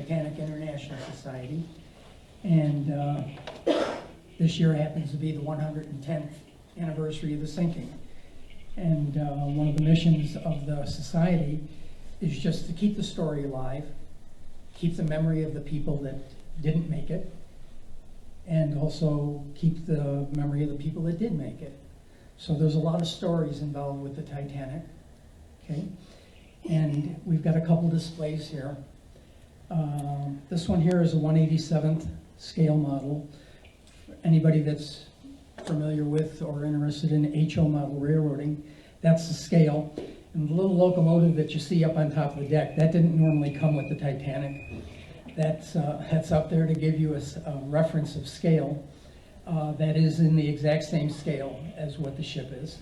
Titanic International Society, and this year happens to be the 110th anniversary of the sinking. And one of the missions of the society is just to keep the story alive, keep the memory of the people that didn't make it, and also keep the memory of the people that did make it. So there's a lot of stories involved with the Titanic, okay? And we've got a couple displays here. This one here is a 1/87th scale model. Anybody that's familiar with or interested in HO model railroading, that's the scale. And the little locomotive that you see up on top of the deck, that didn't normally come with the Titanic. That's up there to give you a reference of scale. That is in the exact same scale as what the ship is.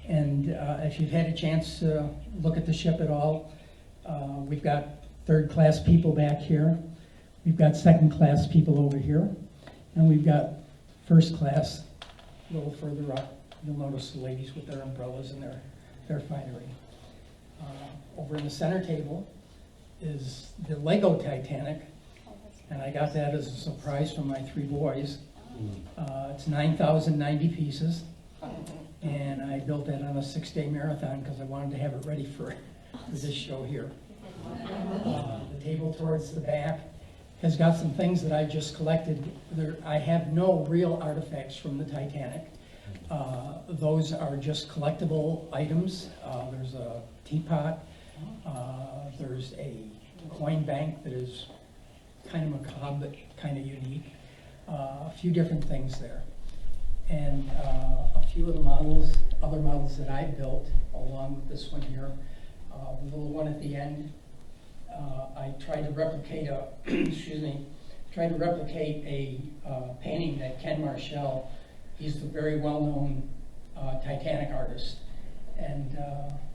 And if you've had a chance to look at the ship at all, we've got third-class people back here. We've got second-class people over here. And we've got first class a little further up. You'll notice the ladies with their umbrellas and their finery. Over in the center table is the Lego Titanic, and I got that as a surprise from my 3 boys. It's 9,090 pieces, and I built that on a 6-day marathon because I wanted to have it ready for this show here. The table towards the back has got some things that I just collected. I have no real artifacts from the Titanic. Those are just collectible items. There's a teapot. There's a coin bank that is kind of macabre but kind of unique. A few different things there. And a few of the models, other models that I built, along with this one here. The little one at the end, I tried to replicate a, painting that Ken Marshall, he's the very well-known Titanic artist. And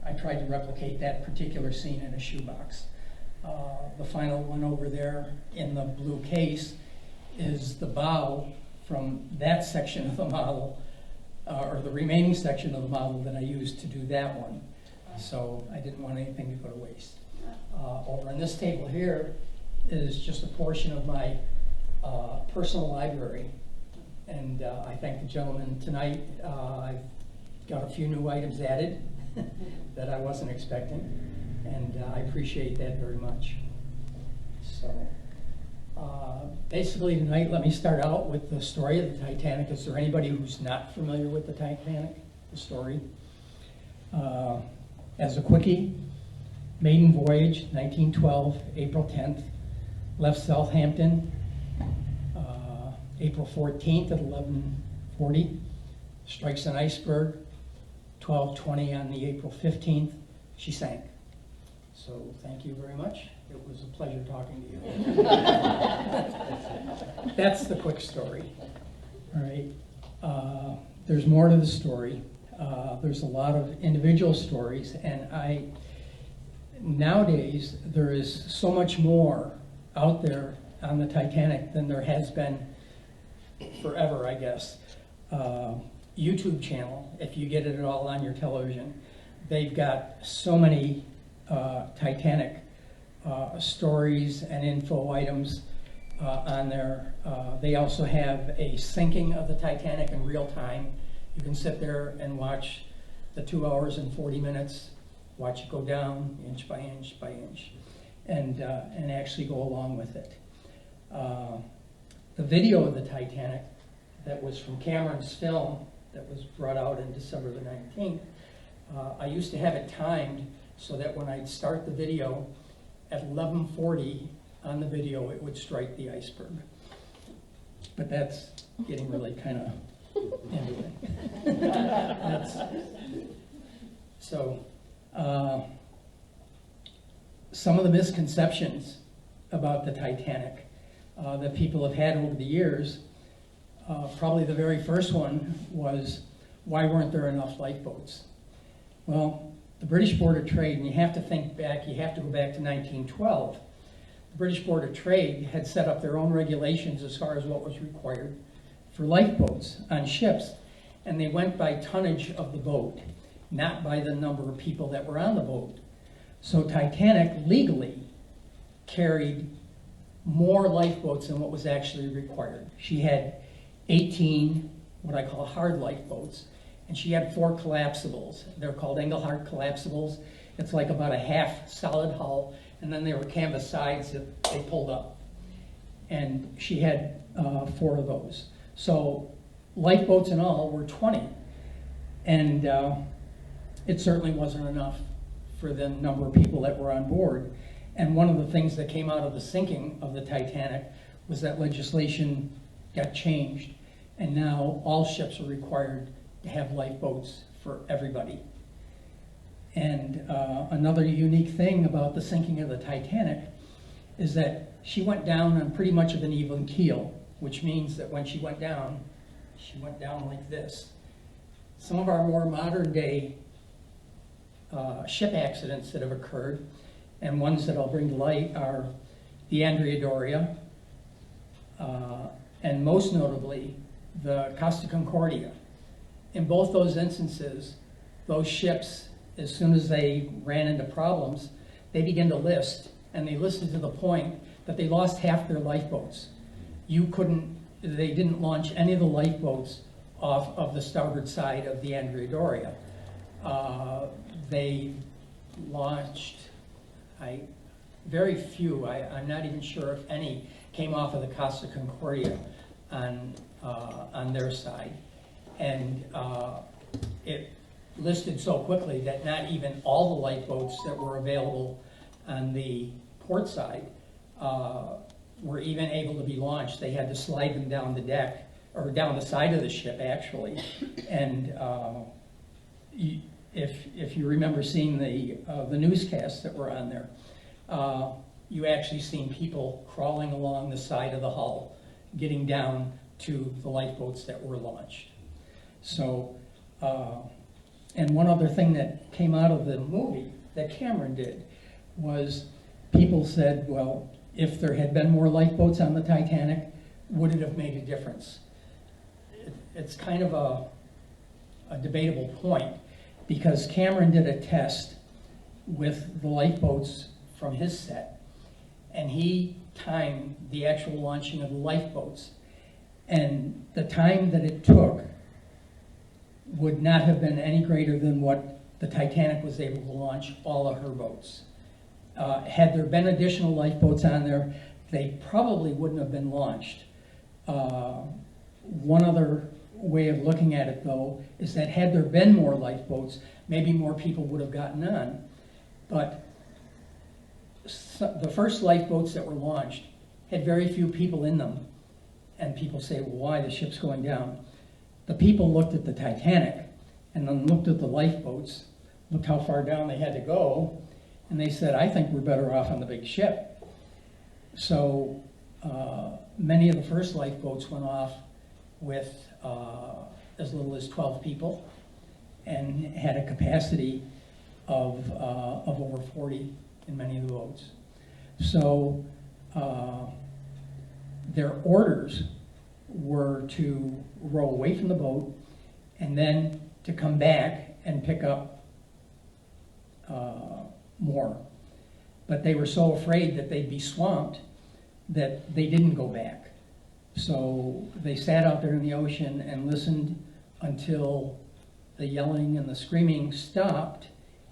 I tried to replicate that particular scene in a shoebox. The final one over there in the blue case is the bow from that section of the model, or the remaining section of the model that I used to do that one. So I didn't want anything to go to waste. Over on this table here is just a portion of my personal library. And I thank the gentleman tonight. I've got a few new items added that I wasn't expecting, and I appreciate that very much. So basically tonight, let me start out with the story of the Titanic. Is there anybody who's not familiar with the Titanic, the story? As a quickie, maiden voyage, 1912, April 10th, left Southampton, April 14th at 11:40, strikes an iceberg, 12:20 on the April 15th, she sank. So thank you very much. It was a pleasure talking to you. That's the quick story. All right. There's more to the story. There's a lot of individual stories, and nowadays there is so much more out there on the Titanic than there has been forever, I guess. YouTube channel, if you get it at all on your television, they've got so many Titanic stories and info items on there. They also have a sinking of the Titanic in real time. You can sit there and watch the 2 hours and 40 minutes, watch it go down inch by inch by inch, and actually go along with it. The video of the Titanic that was from Cameron's film that was brought out in December the 19th, I used to have it timed so that when I'd start the video at 11:40 on the video, it would strike the iceberg. But that's getting really kind of into it. So, some of the misconceptions about the Titanic that people have had over the years, probably the very first one was, why weren't there enough lifeboats? Well, the British Board of Trade, and you have to think back, you have to go back to 1912. The British Board of Trade had set up their own regulations as far as what was required for lifeboats on ships, and they went by tonnage of the boat, not by the number of people that were on the boat. So Titanic legally carried more lifeboats than what was actually required. She had 18, what I call hard lifeboats, and she had 4 collapsibles. They're called Engelhardt collapsibles. It's like about a half solid hull, and then there were canvas sides that they pulled up. And she had 4 of those. So lifeboats in all were 20. And it certainly wasn't enough for the number of people that were on board. And one of the things that came out of the sinking of the Titanic was that legislation got changed. And now all ships are required to have lifeboats for everybody. And another unique thing about the sinking of the Titanic is that she went down on pretty much of an even keel, which means that when she went down like this. Some of our more modern day ship accidents that have occurred, and ones that I'll bring to light, are the Andrea Doria, and most notably, the Costa Concordia. In both those instances, those ships, as soon as they ran into problems, they began to list, and they listed to the point that they lost half their lifeboats. They didn't launch any of the lifeboats off of the starboard side of the Andrea Doria. They launched, very few, I'm not even sure if any, came off of the Costa Concordia on their side. And it listed so quickly that not even all the lifeboats that were available on the port side were even able to be launched. They had to slide them down the deck, or down the side of the ship, actually. And if you remember seeing the newscasts that were on there, you actually seen people crawling along the side of the hull, getting down to the lifeboats that were launched. So, and one other thing that came out of the movie that Cameron did was people said, well, if there had been more lifeboats on the Titanic, would it have made a difference? It's kind of a debatable point, because Cameron did a test with the lifeboats from his set, and he timed the actual launching of the lifeboats, and the time that it took would not have been any greater than what the Titanic was able to launch all of her boats. Had there been additional lifeboats on there, they probably wouldn't have been launched. One other way of looking at it, though, is that had there been more lifeboats, maybe more people would have gotten on. But the first lifeboats that were launched had very few people in them. And people say, well, why? The ship's going down. The people looked at the Titanic and then looked at the lifeboats, looked how far down they had to go, and they said, I think we're better off on the big ship. So many of the first lifeboats went off with as little as 12 people and had a capacity of over 40 in many of the boats. So their orders were to row away from the boat and then to come back and pick up more. But they were so afraid that they'd be swamped that they didn't go back. So they sat out there in the ocean and listened until the yelling and the screaming stopped,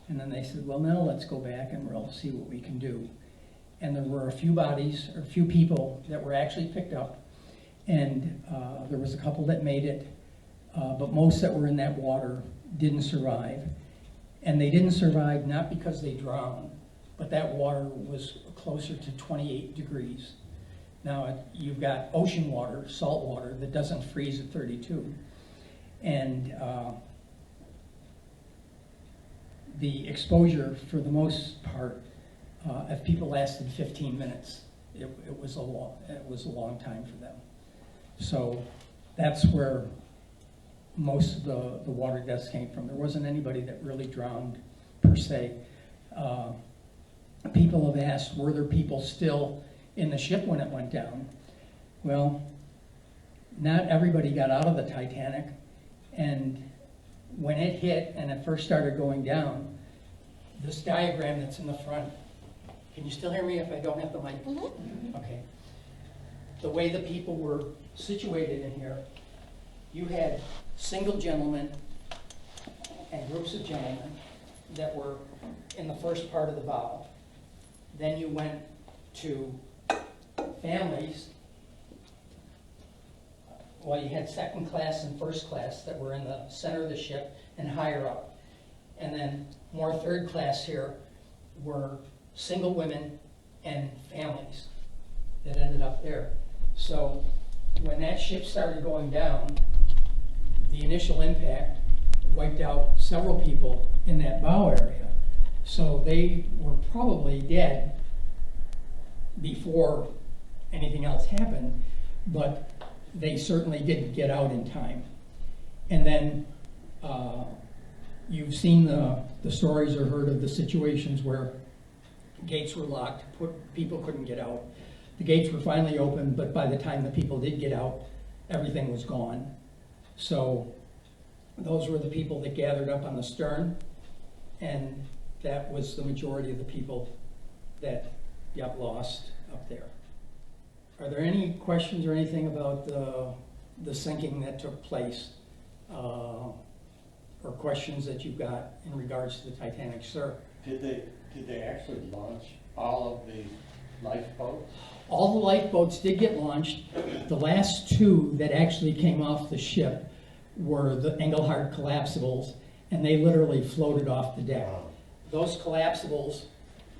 and then they said, well, now let's go back and we'll see what we can do. And there were a few bodies, or a few people that were actually picked up, and there was a couple that made it, but most that were in that water didn't survive. And they didn't survive not because they drowned, but that water was closer to 28 degrees. Now, you've got ocean water, salt water, that doesn't freeze at 32. And the exposure, for the most part, if people lasted 15 minutes, it was a long time for them. So that's where most of the water deaths came from. There wasn't anybody that really drowned, per se. People have asked, were there people still in the ship when it went down? Well, not everybody got out of the Titanic, and when it hit and it first started going down, this diagram that's in the front, can you still hear me if I don't have the mic? Mm-hmm. Okay. the way the people were situated in here, you had single gentlemen and groups of gentlemen that were in the first part of the bow. Then you went to families. Well, you had second class and first class that were in the center of the ship and higher up. And then more third class here were single women and families that ended up there. So when that ship started going down, the initial impact wiped out several people in that bow area. So they were probably dead before anything else happened, but they certainly didn't get out in time. And then you've seen the stories or heard of the situations where gates were locked, people couldn't get out. The gates were finally opened, but by the time the people did get out, everything was gone. So those were the people that gathered up on the stern, and that was the majority of the people that got lost up there. Are there any questions or anything about the sinking that took place, or questions that you've got in regards to the Titanic, sir? Did they actually launch all of the lifeboats? All the lifeboats did get launched. The last two that actually came off the ship were the Engelhart collapsibles, and they literally floated off the deck. Wow. Those collapsibles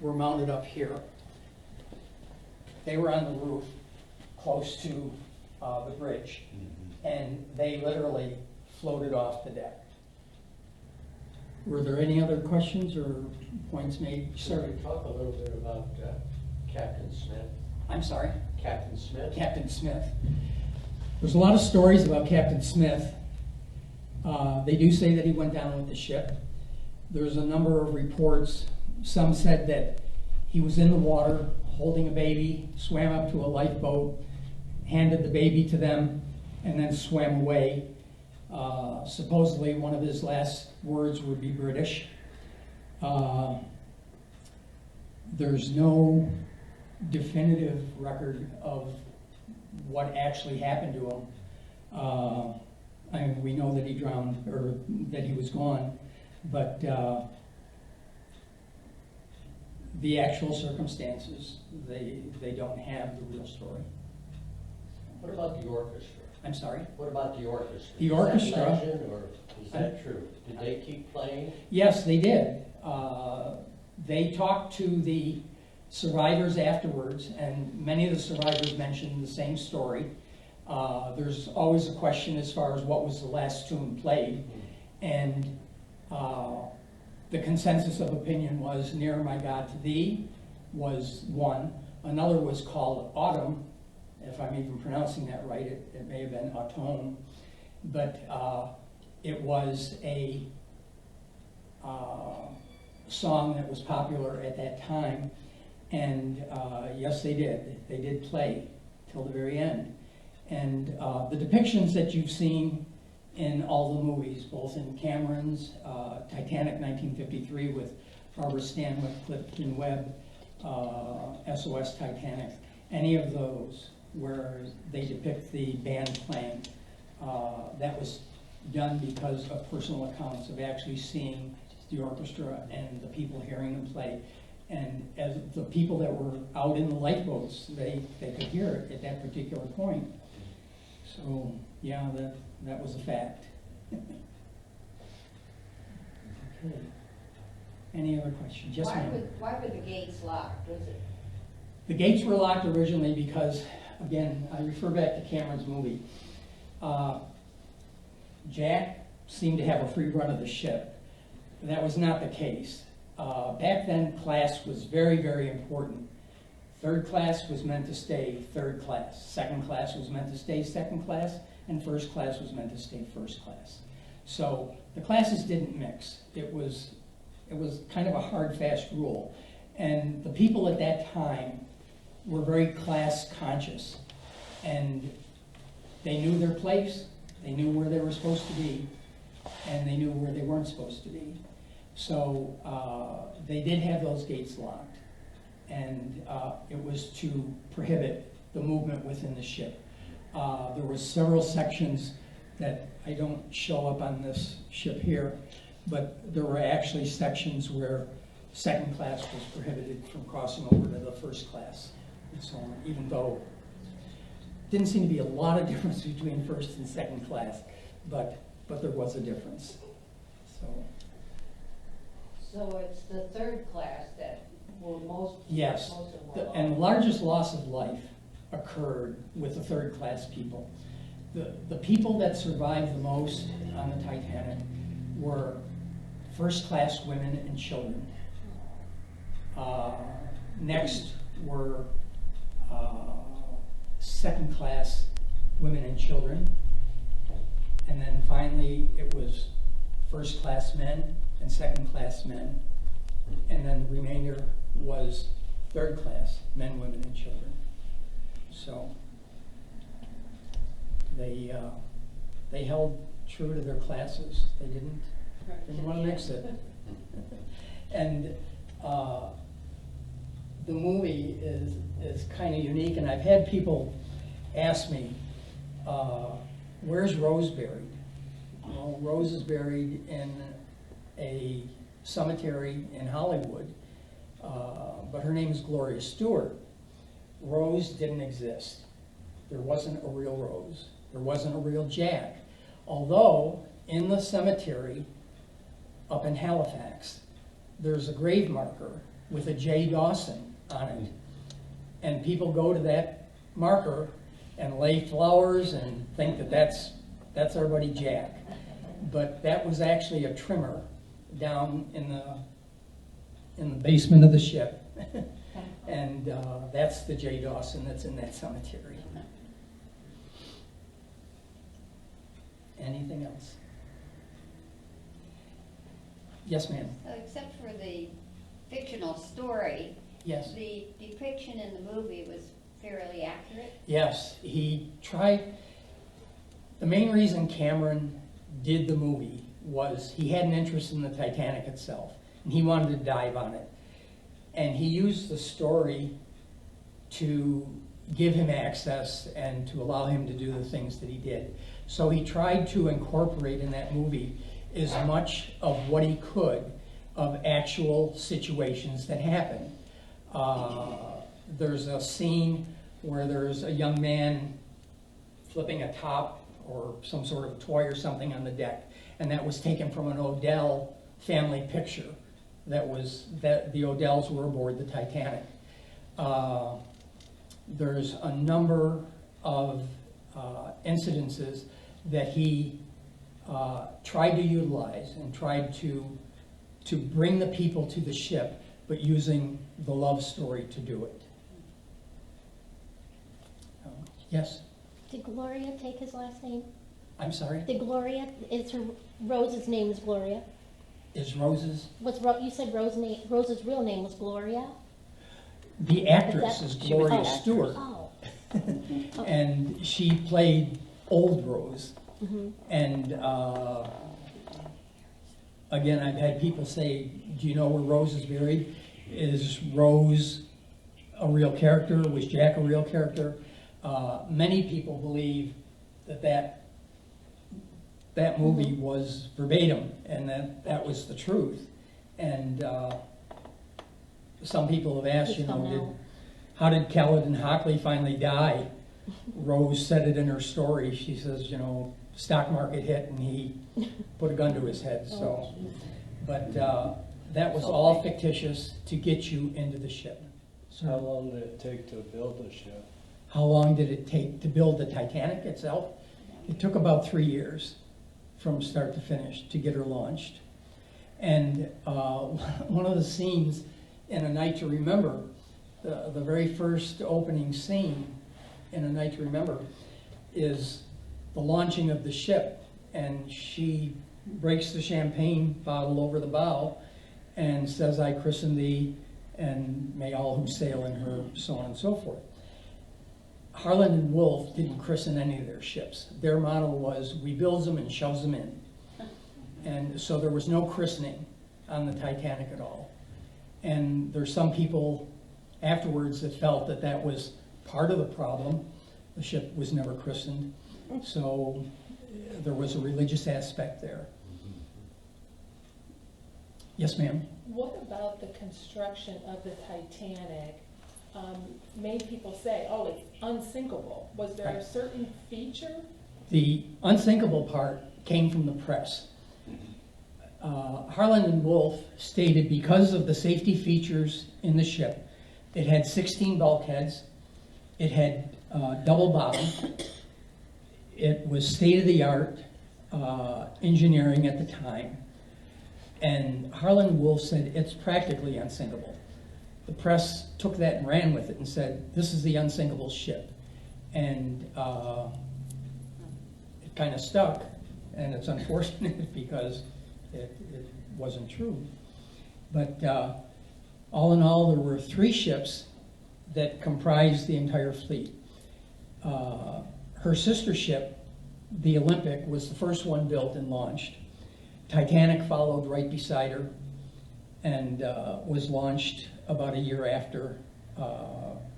were mounted up here. They were on the roof, close to the bridge, and they literally floated off the deck. Were there any other questions or points made? Sir, can you talk a little bit about Captain Smith? I'm sorry? Captain Smith? Captain Smith. There's a lot of stories about Captain Smith. They do say that he went down with the ship. There's a number of reports. Some said that he was in the water holding a baby, swam up to a lifeboat, handed the baby to them, and then swam away. Supposedly one of his last words would be British. There's no definitive record of what actually happened to him. I mean, we know that he drowned, or that he was gone, but the actual circumstances, they don't have the real story. What about the orchestra? I'm sorry? What about the orchestra? The Is orchestra- that legend, or is that true? Did they keep playing? Yes, they did. They talked to the survivors afterwards, and many of the survivors mentioned the same story. There's always a question as far as what was the last tune played, and the consensus of opinion was "Nearer My God to Thee" was one. Another was called "Autumn," if I'm even pronouncing that right. It may have been "Autumn," but it was a song that was popular at that time, and yes, they did. They did play till the very end. And the depictions that you've seen in all the movies, both in Cameron's Titanic 1953 with Barbara Stanwyck, Clifton Webb, SOS Titanic, any of those where they depict the band playing, that was done because of personal accounts of actually seeing the orchestra and the people hearing them play. And as the people that were out in the lifeboats, they could hear it at that particular point. So, yeah, that was a fact. Okay. Any other questions? Yes, ma'am. Why were the gates locked? Was it? The gates were locked originally because, again, I refer back to Cameron's movie. Jack seemed to have a free run of the ship. That was not the case. Back then, class was very, very important. Third class was meant to stay third class. Second class was meant to stay second class, and first class was meant to stay first class. So the classes didn't mix. It was kind of a hard, fast rule. And the people at that time were very class conscious, and they knew their place, they knew where they were supposed to be, and they knew where they weren't supposed to be. So they did have those gates locked, and it was to prohibit the movement within the ship. There were several sections that I don't show up on this ship here, but there were actually sections where second class was prohibited from crossing over to the first class and so on, even though didn't seem to be a lot of difference between first and second class, but there was a difference. So it's the third class that will most. Yes, most of them will and the largest loss of life occurred with the third class people. The people that survived the most on the Titanic were first class women and children. Next were second class women and children. And then finally it was first class men and second class men. And then the remainder was third class, men, women, and children. So they held true to their classes. They didn't want to mix it. And the movie is kind of unique, and I've had people ask me, where's Rose buried? Well, Rose is buried in a cemetery in Hollywood, but her name is Gloria Stewart. Rose didn't exist. There wasn't a real Rose. There wasn't a real Jack. Although, in the cemetery up in Halifax, there's a grave marker with a J. Dawson on it. And people go to that marker and lay flowers and think that that's our buddy Jack. But that was actually a trimmer down in the basement of the ship. And that's the J. Dawson that's in that cemetery. Anything else? Yes, ma'am. So except for the fictional story, Yes. the depiction in the movie was fairly accurate. Yes, he tried. The main reason Cameron did the movie was he had an interest in the Titanic itself, and he wanted to dive on it. And he used the story to give him access and to allow him to do the things that he did. So he tried to incorporate in that movie as much of what he could of actual situations that happened. There's a scene where there's a young man flipping a top or some sort of toy or something on the deck, and that was taken from an Odell family picture. That the Odells were aboard the Titanic. There's a number of incidences that he tried to utilize and tried to bring the people to the ship, but using the love story to do it. Yes? Did Gloria take his last name? I'm sorry? Did Gloria, Rose's name is Gloria? Is Rose's? You said Rose's real name was Gloria? The actress is She was- Gloria Stewart. Oh. And she played Old Rose. Mm-hmm. And again, I've had people say, do you know where Rose is buried? Is Rose a real character? Was Jack a real character? Many people believe that movie was verbatim and that was the truth. And some people have asked, Just don't know. how did Caledon Hockley finally die? Rose said it in her story. She says, stock market hit and he put a gun to his head. So, but that was all fictitious to get you into the ship. So how long did it take to build the ship? How long did it take to build the Titanic itself? It took about 3 years from start to finish to get her launched. And one of the scenes in A Night to Remember, the very first opening scene in A Night to Remember is the launching of the ship, and she breaks the champagne bottle over the bow and says, I christen thee, and may all who sail in her, so on and so forth. Harland and Wolff didn't christen any of their ships. Their motto was, we builds them and shoves them in. And so there was no christening on the Titanic at all. And there's some people afterwards that felt that was part of the problem. The ship was never christened, so there was a religious aspect there. Yes, ma'am? What about the construction of the Titanic made people say, oh, it's unsinkable? Was there a certain feature? The unsinkable part came from the press. Harland and Wolff stated because of the safety features in the ship, it had 16 bulkheads, it had double bottom, it was state-of-the-art engineering at the time, and Harland and Wolff said it's practically unsinkable. The press took that and ran with it and said, this is the unsinkable ship. And it kind of stuck, and it's unfortunate because it wasn't true. But all in all, there were 3 ships that comprised the entire fleet. Her sister ship, the Olympic, was the first one built and launched. Titanic followed right beside her and was launched about a year after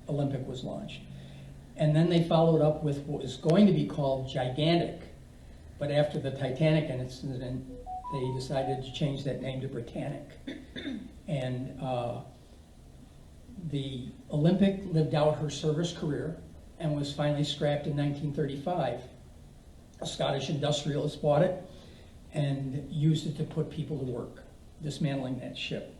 Olympic was launched. And then they followed up with what was going to be called Gigantic, but after the Titanic incident, they decided to change that name to Britannic. And the Olympic lived out her service career and was finally scrapped in 1935. A Scottish industrialist bought it and used it to put people to work, dismantling that ship.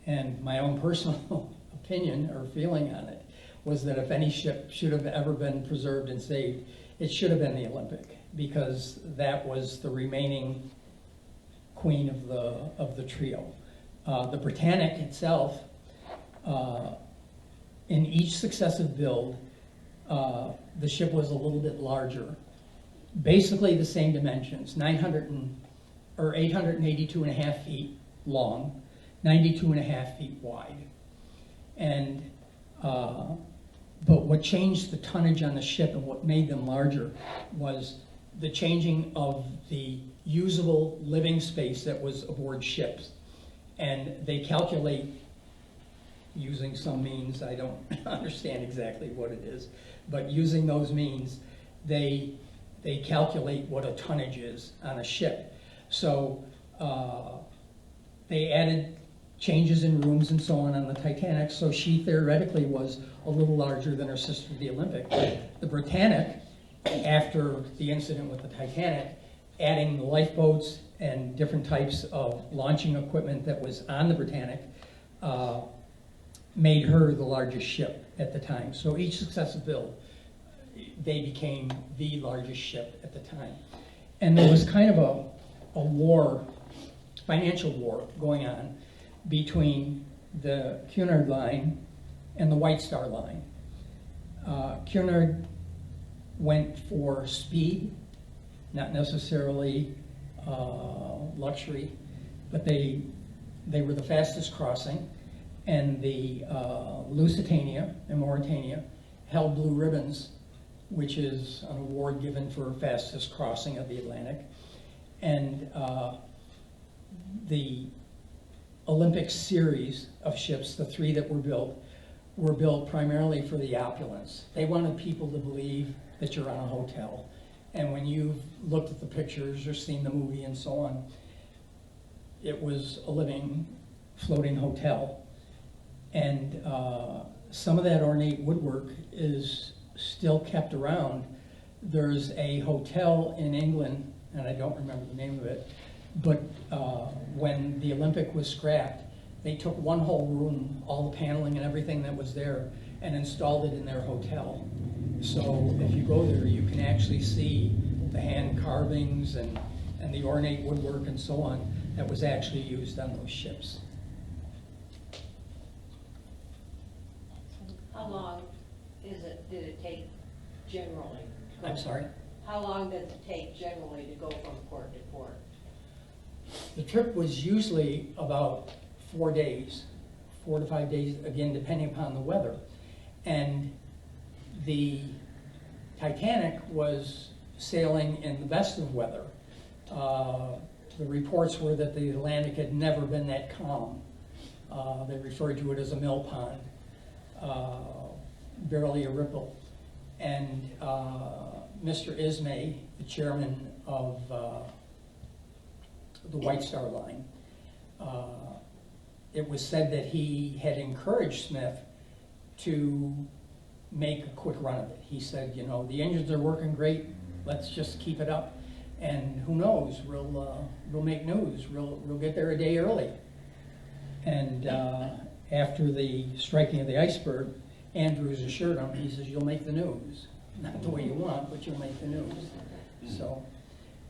And my own personal opinion or feeling on it was that if any ship should have ever been preserved and saved, it should have been the Olympic, because that was the remaining queen of the trio. The Britannic itself, in each successive build, the ship was a little bit larger. Basically the same dimensions, 882.5 feet long, 92.5 feet wide. And, but what changed the tonnage on the ship and what made them larger was the changing of the usable living space that was aboard ships. And they calculate, using some means, I don't understand exactly what it is, but using those means, they calculate what a tonnage is on a ship. So they added changes in rooms and so on the Titanic, so she theoretically was a little larger than her sister, the Olympic. The Britannic, after the incident with the Titanic, adding the lifeboats and different types of launching equipment that was on the Britannic, made her the largest ship at the time. So each successive build, they became the largest ship at the time. And there was kind of a war, financial war going on between the Cunard line and the White Star line. Cunard went for speed, not necessarily luxury, but they were the fastest crossing, and the Lusitania and Mauritania held blue ribbons, which is an award given for fastest crossing of the Atlantic. And the Olympic series of ships, the 3 that were built primarily for the opulence. They wanted people to believe that you're on a hotel. And when you've looked at the pictures or seen the movie and so on, it was a living, floating hotel. And some of that ornate woodwork is still kept around. There's a hotel in England, and I don't remember the name of it, but when the Olympic was scrapped, they took one whole room, all the paneling and everything that was there, and installed it in their hotel. So if you go there, you can actually see the hand carvings and the ornate woodwork and so on that was actually used on those ships. How long did it take generally? I'm sorry? How long does it take generally to go from port to port? The trip was usually about 4 days, 4 to 5 days, again, depending upon the weather. And the Titanic was sailing in the best of weather. The reports were that the Atlantic had never been that calm. They referred to it as a mill pond. barely a ripple. And Mr. Ismay, the chairman of the White Star Line, it was said that he had encouraged Smith to make a quick run of it. He said, you know, the engines are working great, let's just keep it up. And who knows, we'll make news, we'll get there a day early. And after the striking of the iceberg, Andrews assured him, he says, you'll make the news. Not the way you want, but you'll make the news. So,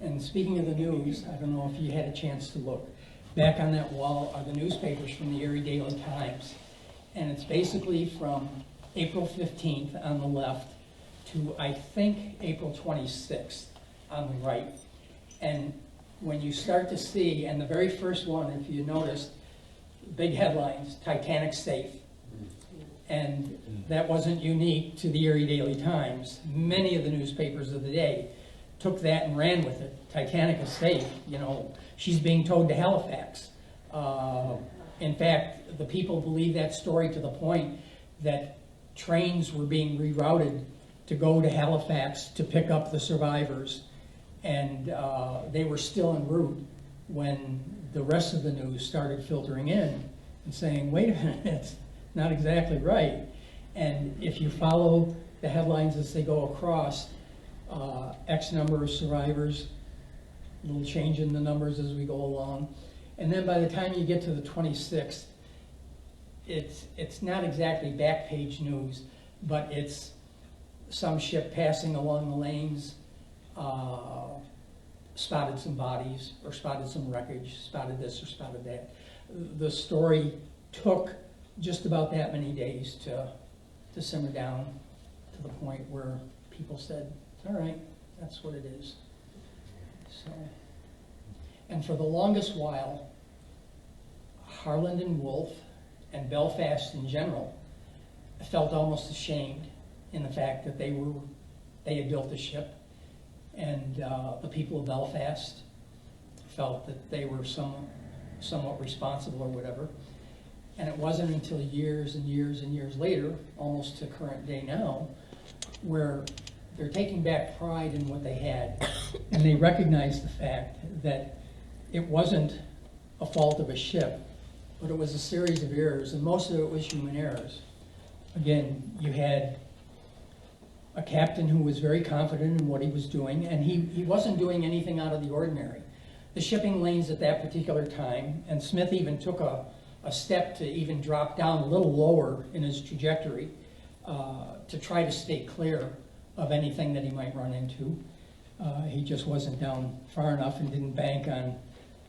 and speaking of the news, I don't know if you had a chance to look. Back on that wall are the newspapers from the Erie Daily Times. And it's basically from April 15th on the left to, I think, April 26th on the right. And when you start to see, and the very first one, if you noticed, big headlines, Titanic safe. And that wasn't unique to the Erie Daily Times. Many of the newspapers of the day took that and ran with it. Titanic is safe, you know, she's being towed to Halifax. In fact, the people believe that story to the point that trains were being rerouted to go to Halifax to pick up the survivors. And they were still en route when the rest of the news started filtering in and saying, wait a minute, it's not exactly right. And if you follow the headlines as they go across, X number of survivors, a little change in the numbers as we go along. And then by the time you get to the 26th, it's not exactly back page news, but it's some ship passing along the lanes, spotted some bodies, or spotted some wreckage, spotted this or spotted that. The story took just about that many days to simmer down to the point where people said, all right, that's what it is. So, and for the longest while, Harland and Wolff and Belfast in general felt almost ashamed in the fact that they had built a ship, and the people of Belfast felt that they were somewhat responsible or whatever. And it wasn't until years and years and years later, almost to current day now, where they're taking back pride in what they had, and they recognize the fact that it wasn't a fault of a ship, but it was a series of errors, and most of it was human errors. Again, you had a captain who was very confident in what he was doing, and he wasn't doing anything out of the ordinary. The shipping lanes at that particular time, and Smith even took a step to even drop down a little lower in his trajectory to try to stay clear of anything that he might run into. He just wasn't down far enough and didn't bank on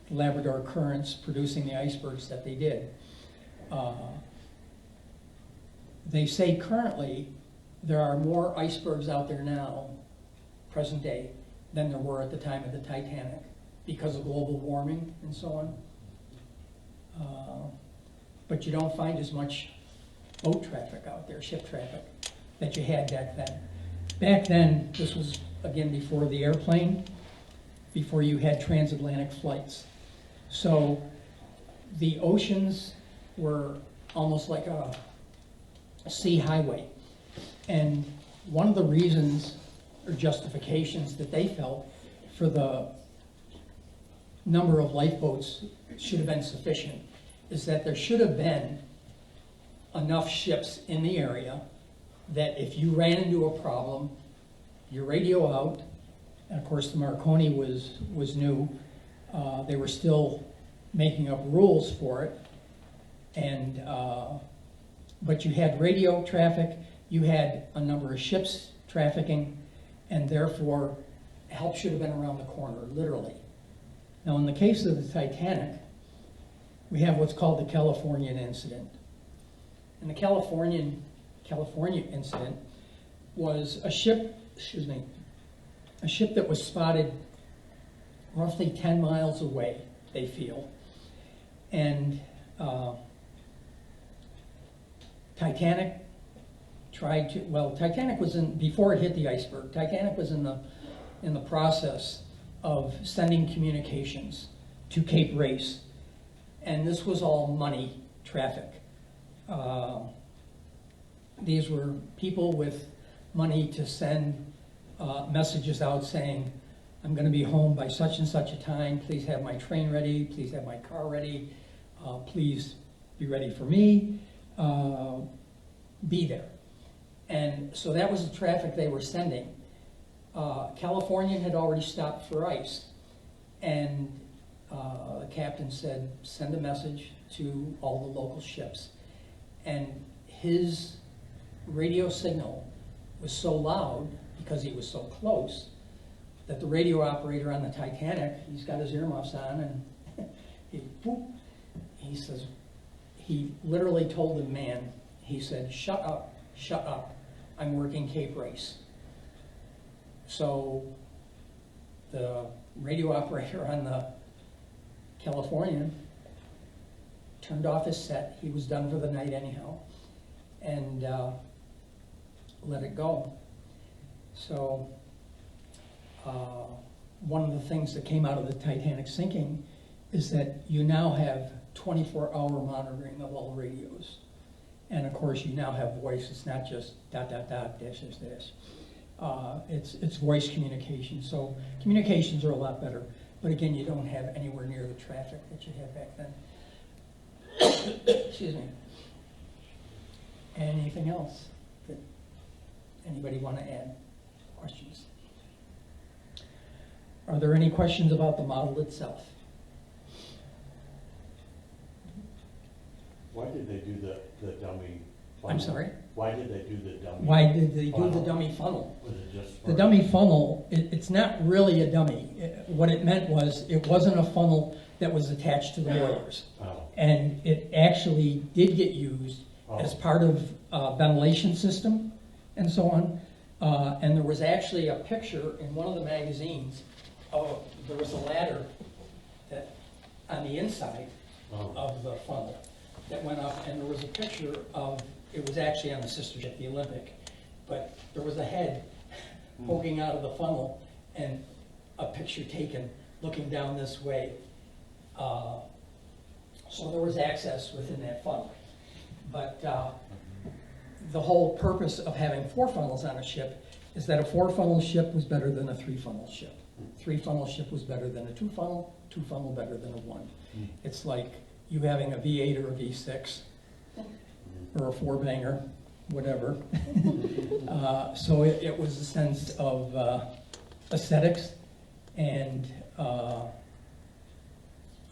Labrador currents producing the icebergs that they did. They say currently there are more icebergs out there now, present day, than there were at the time of the Titanic because of global warming and so on. But you don't find as much boat traffic out there, ship traffic, that you had back then. Back then, this was, again, before the airplane, before you had transatlantic flights. So the oceans were almost like a sea highway. And one of the reasons or justifications that they felt for the number of lifeboats should have been sufficient is that there should have been enough ships in the area that if you ran into a problem, you radio out, and of course the Marconi was new. They were still making up rules for it, and but you had radio traffic, you had a number of ships trafficking, and therefore help should have been around the corner, literally. Now in the case of the Titanic, we have what's called the Californian incident. And the California incident was a ship that was spotted roughly 10 miles away, they feel. And Titanic tried to, well, Titanic was in, before it hit the iceberg, Titanic was in the process of sending communications to Cape Race. And this was all money traffic. These were people with money to send messages out saying, I'm going to be home by such and such a time. Please have my train ready. Please have my car ready. Please be ready for me. Be there. And so that was the traffic they were sending. Californian had already stopped for ice. And the captain said, send a message to all the local ships. And his radio signal was so loud, because he was so close, that the radio operator on the Titanic, he's got his earmuffs on, and he says, he literally told the man, he said, shut up, I'm working Cape Race. So the radio operator on the Californian turned off his set, he was done for the night anyhow, and let it go. So one of the things that came out of the Titanic sinking is that you now have 24-hour monitoring of all radios. And of course, you now have voice. It's not just ... dash, dash, dash. It's voice communication. So communications are a lot better. But again, you don't have anywhere near the traffic that you had back then. Excuse me. Anything else that anybody want to add? Questions? Are there any questions about the model itself? Why did they do the dummy funnel? I'm sorry? Why did they do the dummy? Why did they do the funnel? dummy funnel? Was it just for? The dummy funnel, it's not really a dummy. What it meant was it wasn't a funnel that was attached to the boilers. Oh. And it actually did get used as part of a ventilation system and so on. And there was actually a picture in one of the magazines of, there was a ladder that on the inside of the funnel that went up, and there was a picture of, it was actually on the sister ship, the Olympic, but there was a head poking out of the funnel and a picture taken looking down this way. So there was access within that funnel. But the whole purpose of having 4 funnels on a ship is that a 4-funnel ship was better than a 3-funnel ship. 3-funnel ship was better than a 2-funnel, 2-funnel better than a 1. It's like you having a V8 or a V6 or a 4-banger, whatever. So it was a sense of aesthetics and a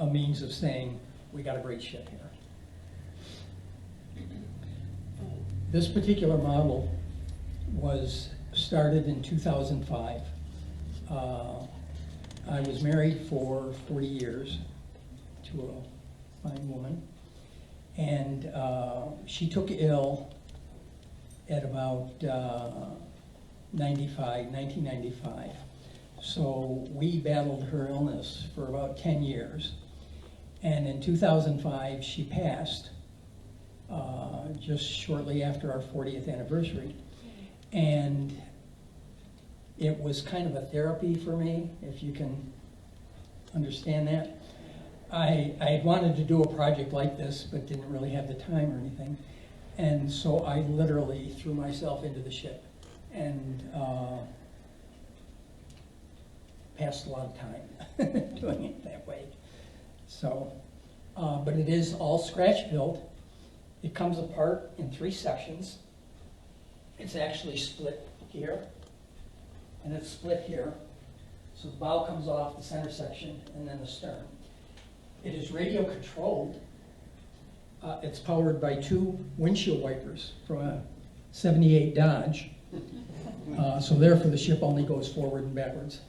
means of saying, we got a great ship here. This particular model was started in 2005. I was married for 40 years to a fine woman, and she took ill at about 1995. So we battled her illness for about 10 years. And in 2005, she passed, just shortly after our 40th anniversary. And it was kind of a therapy for me, if you can understand that. I had wanted to do a project like this, but didn't really have the time or anything. And so I literally threw myself into the ship and passed a lot of time doing it that way. So, but it is all scratch built. It comes apart in 3 sections. It's actually split here, and it's split here. So the bow comes off the center section, and then the stern. It is radio controlled. It's powered by 2 windshield wipers from a '78 Dodge. So therefore the ship only goes forward and backwards.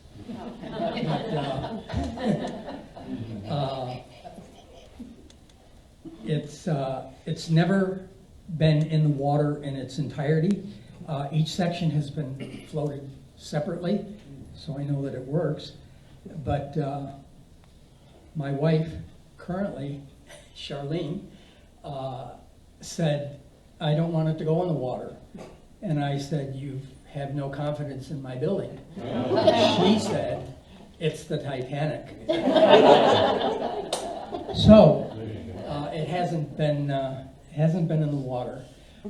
It's never been in the water in its entirety. Each section has been floated separately, so I know that it works. But my wife, currently, Charlene, said, I don't want it to go in the water. And I said, you have no confidence in my building. She said, it's the Titanic. So it hasn't been in the water.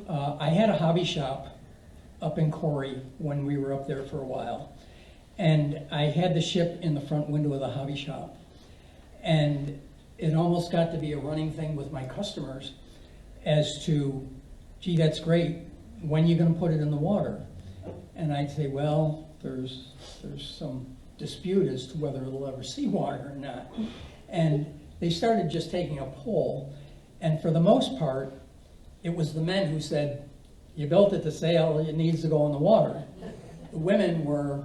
I had a hobby shop up in Corey when we were up there for a while. And I had the ship in the front window of the hobby shop. And it almost got to be a running thing with my customers as to, gee, that's great, when are you gonna put it in the water? And I'd say, well, there's some dispute as to whether it'll ever see water or not. And they started just taking a poll, and for the most part, it was the men who said, you built it to sail, it needs to go in the water. The women were,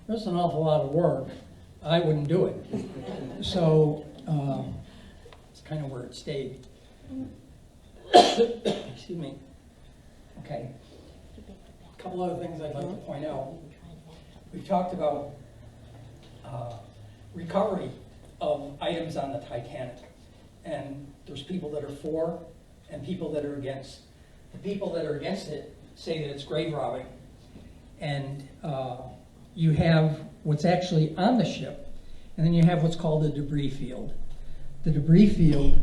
there's an awful lot of work, I wouldn't do it. So, it's kind of where it stayed. Excuse me. Okay. A couple other things I'd like to point out. We've talked about recovery of items on the Titanic. And there's people that are for and people that are against. The people that are against it say that it's grave robbing. And you have what's actually on the ship, and then you have what's called the debris field. The debris field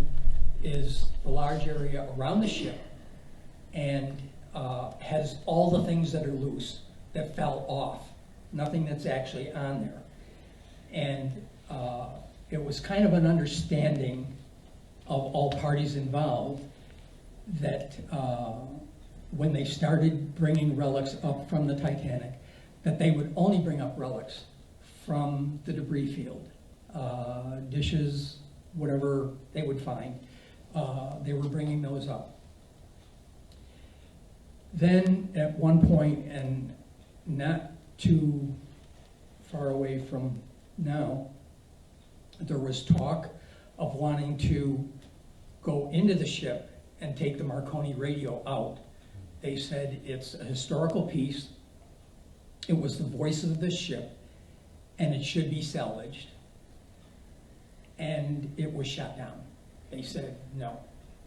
is the large area around the ship and has all the things that are loose, that fell off, nothing that's actually on there. And it was kind of an understanding of all parties involved that when they started bringing relics up from the Titanic, that they would only bring up relics from the debris field. Dishes, whatever they would find, they were bringing those up. Then at one point, and not too far away from now, there was talk of wanting to go into the ship and take the Marconi radio out. They said it's a historical piece, it was the voice of the ship, and it should be salvaged. And it was shot down. They said, no,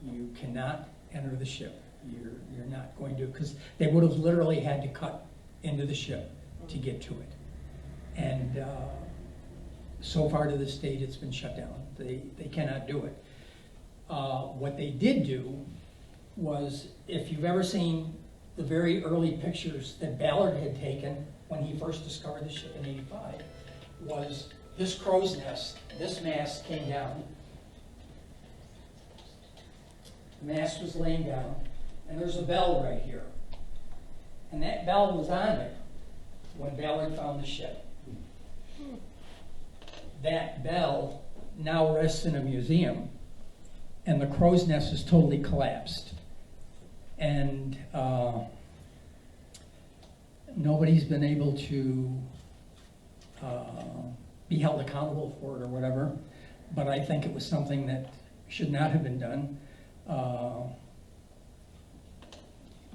you cannot enter the ship. You're not going to, because they would have literally had to cut into the ship to get to it. And so far to this date, it's been shut down. They cannot do it. What they did do was, if you've ever seen the very early pictures that Ballard had taken when he first discovered the ship in '85, was this crow's nest, this mast came down. The mast was laying down, and there's a bell right here. And that bell was on it when Ballard found the ship. That bell now rests in a museum, and the crow's nest is totally collapsed. And nobody's been able to be held accountable for it or whatever, but I think it was something that should not have been done.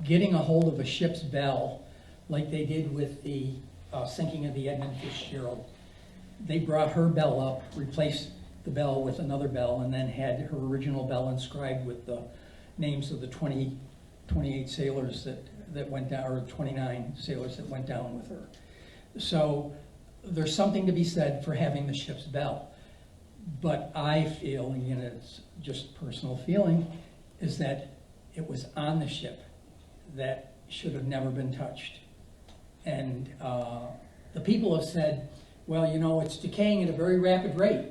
Getting a hold of a ship's bell, like they did with the sinking of the Edmund Fitzgerald, they brought her bell up, replaced the bell with another bell, and then had her original bell inscribed with the names of the 28 sailors that went down, or 29 sailors that went down with her. So there's something to be said for having the ship's bell. But I feel, again, it's just personal feeling, is that it was on the ship that should have never been touched. And the people have said, well, you know, it's decaying at a very rapid rate.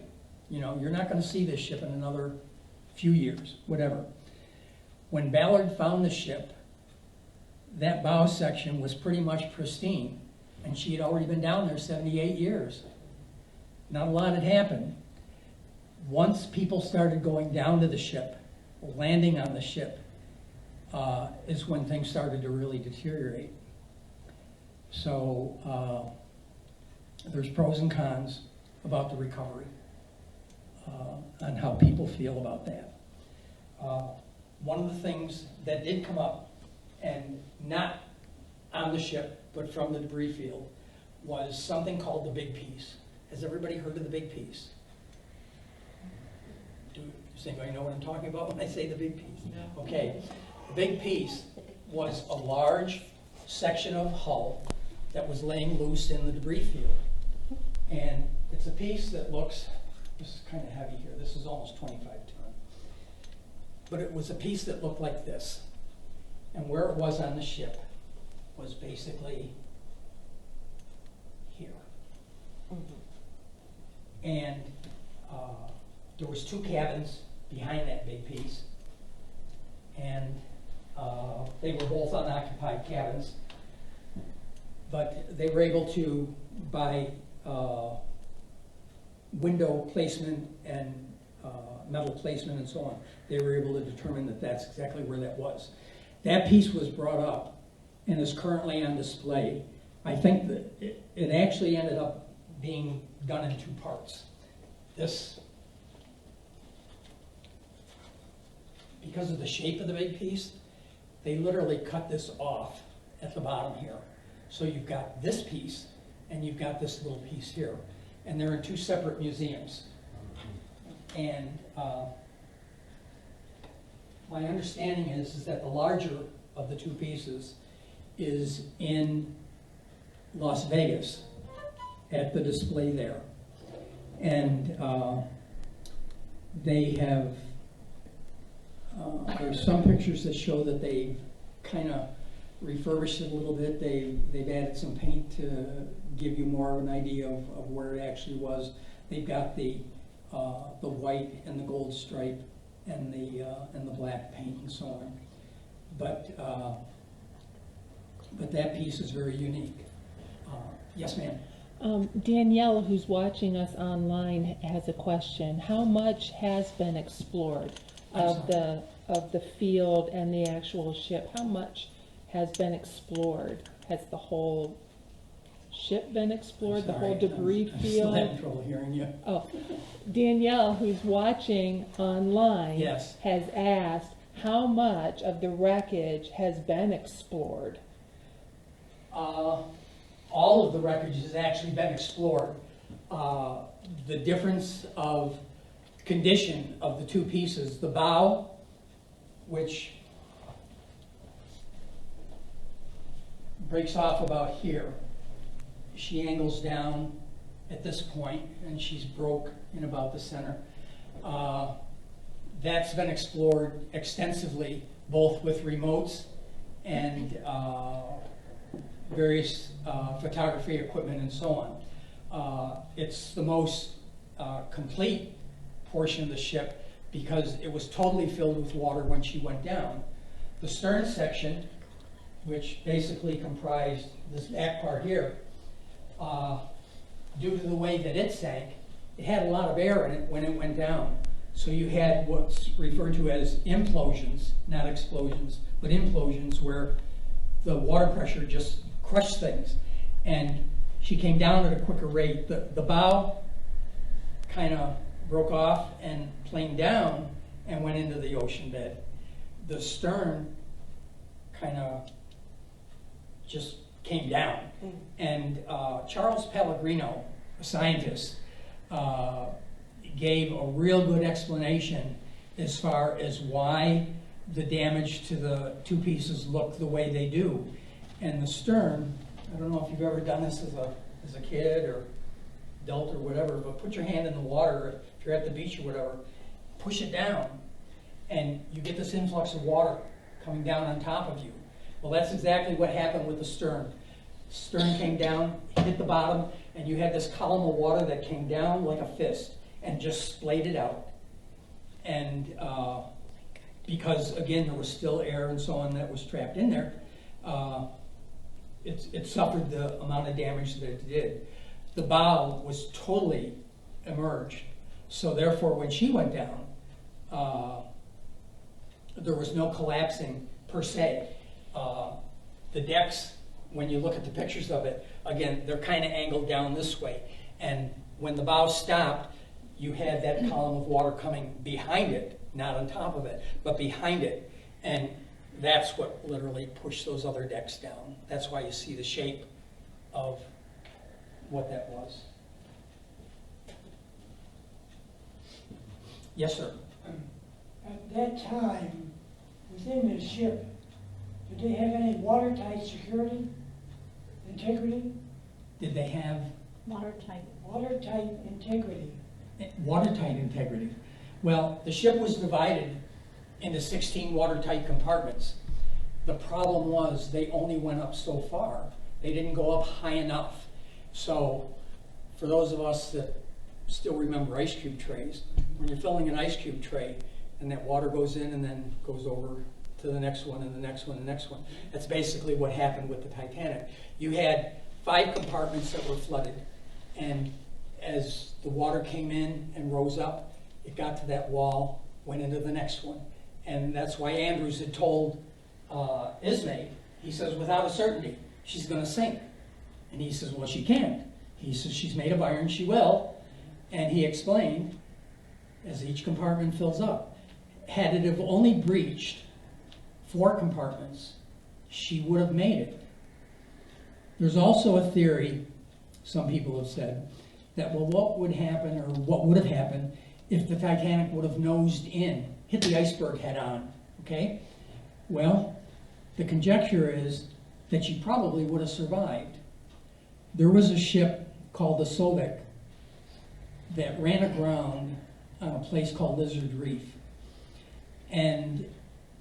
You know, you're not going to see this ship in another few years, whatever. When Ballard found the ship, that bow section was pretty much pristine, and she had already been down there 78 years. Not a lot had happened. Once people started going down to the ship, landing on the ship, is when things started to really deteriorate. So there's pros and cons about the recovery, on how people feel about that. One of the things that did come up, and not on the ship, but from the debris field, was something called the big piece. Has everybody heard of the big piece? Does anybody know what I'm talking about when I say the big piece? No. Okay. The big piece was a large section of hull that was laying loose in the debris field. And it's a piece that looks, this is kind of heavy here, this is almost 25 ton. But it was a piece that looked like this. And where it was on the ship was basically here. And there was 2 cabins behind that big piece. And they were both unoccupied cabins. But they were able to, by window placement and metal placement and so on, they were able to determine that that's exactly where that was. That piece was brought up and is currently on display. I think that it actually ended up being done in 2 parts. This, because of the shape of the big piece, they literally cut this off at the bottom here. So you've got this piece and you've got this little piece here. And they're in 2 separate museums. And my understanding is that the larger of the 2 pieces is in Las Vegas at the display there. And they have, there's some pictures that show that they've kind of refurbished it a little bit. They've added some paint to give you more of an idea of where it actually was. They've got the white and the gold stripe and the black paint and so on. But that piece is very unique. Yes, ma'am. Danielle, who's watching us online, has a question. How much has been explored of the field and the actual ship? How much has been explored? Has the whole ship been explored? The whole debris I'm still having field? trouble hearing you. Oh, Danielle, who's watching online, Yes. has asked how much of the wreckage has been explored. All of the wreckage has actually been explored. The difference of condition of the 2 pieces, the bow, which breaks off about here. She angles down at this point, and she's broke in about the center. That's been explored extensively, both with remotes and various photography equipment and so on. It's the most complete portion of the ship because it was totally filled with water when she went down. The stern section, which basically comprised this back part here, due to the way that it sank, it had a lot of air in it when it went down. So you had what's referred to as implosions, not explosions, but implosions, where the water pressure just crushed things. And she came down at a quicker rate. The bow kind of broke off and planed down and went into the ocean bed. The stern kind of just came down. And Charles Pellegrino, a scientist, gave a real good explanation as far as why the damage to the 2 pieces look the way they do. And the stern, I don't know if you've ever done this as a kid or adult or whatever, but put your hand in the water, if you're at the beach or whatever, push it down, and you get this influx of water coming down on top of you. Well, that's exactly what happened with the stern. Stern came down, hit the bottom, and you had this column of water that came down like a fist and just splayed it out. And because, again, there was still air and so on that was trapped in there, it suffered the amount of damage that it did. The bow was totally emerged. So therefore, when she went down, there was no collapsing per se. The decks, when you look at the pictures of it, again, they're kind of angled down this way. And when the bow stopped, you had that column of water coming behind it, not on top of it, but behind it. And that's what literally pushed those other decks down. That's why you see the shape of what that was. Yes, sir. At that time, within the ship, did they have any watertight security, integrity? Did they have Watertight. Watertight integrity. watertight integrity? Well, the ship was divided into 16 watertight compartments. The problem was they only went up so far. They didn't go up high enough. So for those of us that still remember ice cube trays, when you're filling an ice cube tray and that water goes in and then goes over to the next one and the next one and the next one, that's basically what happened with the Titanic. You had 5 compartments that were flooded, and as the water came in and rose up, it got to that wall, went into the next one. And that's why Andrews had told Ismay, he says, without a certainty, she's going to sink. And he says, well, she can't. He says, she's made of iron, she will. And he explained, as each compartment fills up, had it have only breached 4 compartments, she would have made it. There's also a theory, some people have said, that, well, what would happen, or what would have happened, if the Titanic would have nosed in, hit the iceberg head on, okay? Well, the conjecture is that she probably would have survived. There was a ship called the Sovic that ran aground on a place called Lizard Reef. And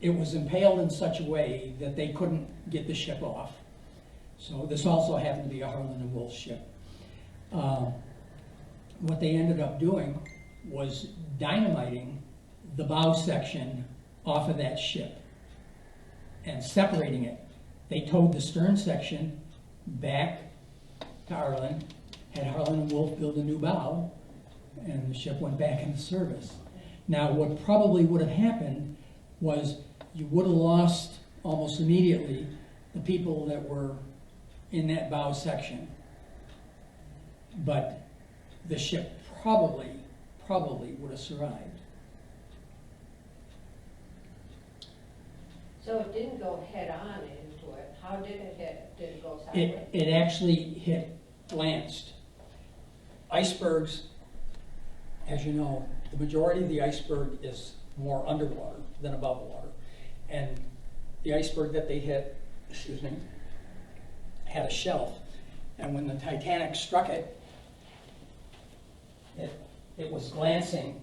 it was impaled in such a way that they couldn't get the ship off. So this also happened to be a Harlan and Wolff ship. What they ended up doing was dynamiting the bow section off of that ship and separating it. They towed the stern section back to Harlan, had Harlan and Wolff build a new bow, and the ship went back into service. Now, what probably would have happened was you would have lost almost immediately the people that were in that bow section. But the ship probably would have survived. So it didn't go head on into it. How did it hit? Did it go sideways? It actually hit, glanced. Icebergs, as you know, the majority of the iceberg is more underwater than above water. And the iceberg that they hit, excuse me, had a shelf. And when the Titanic struck it, it was glancing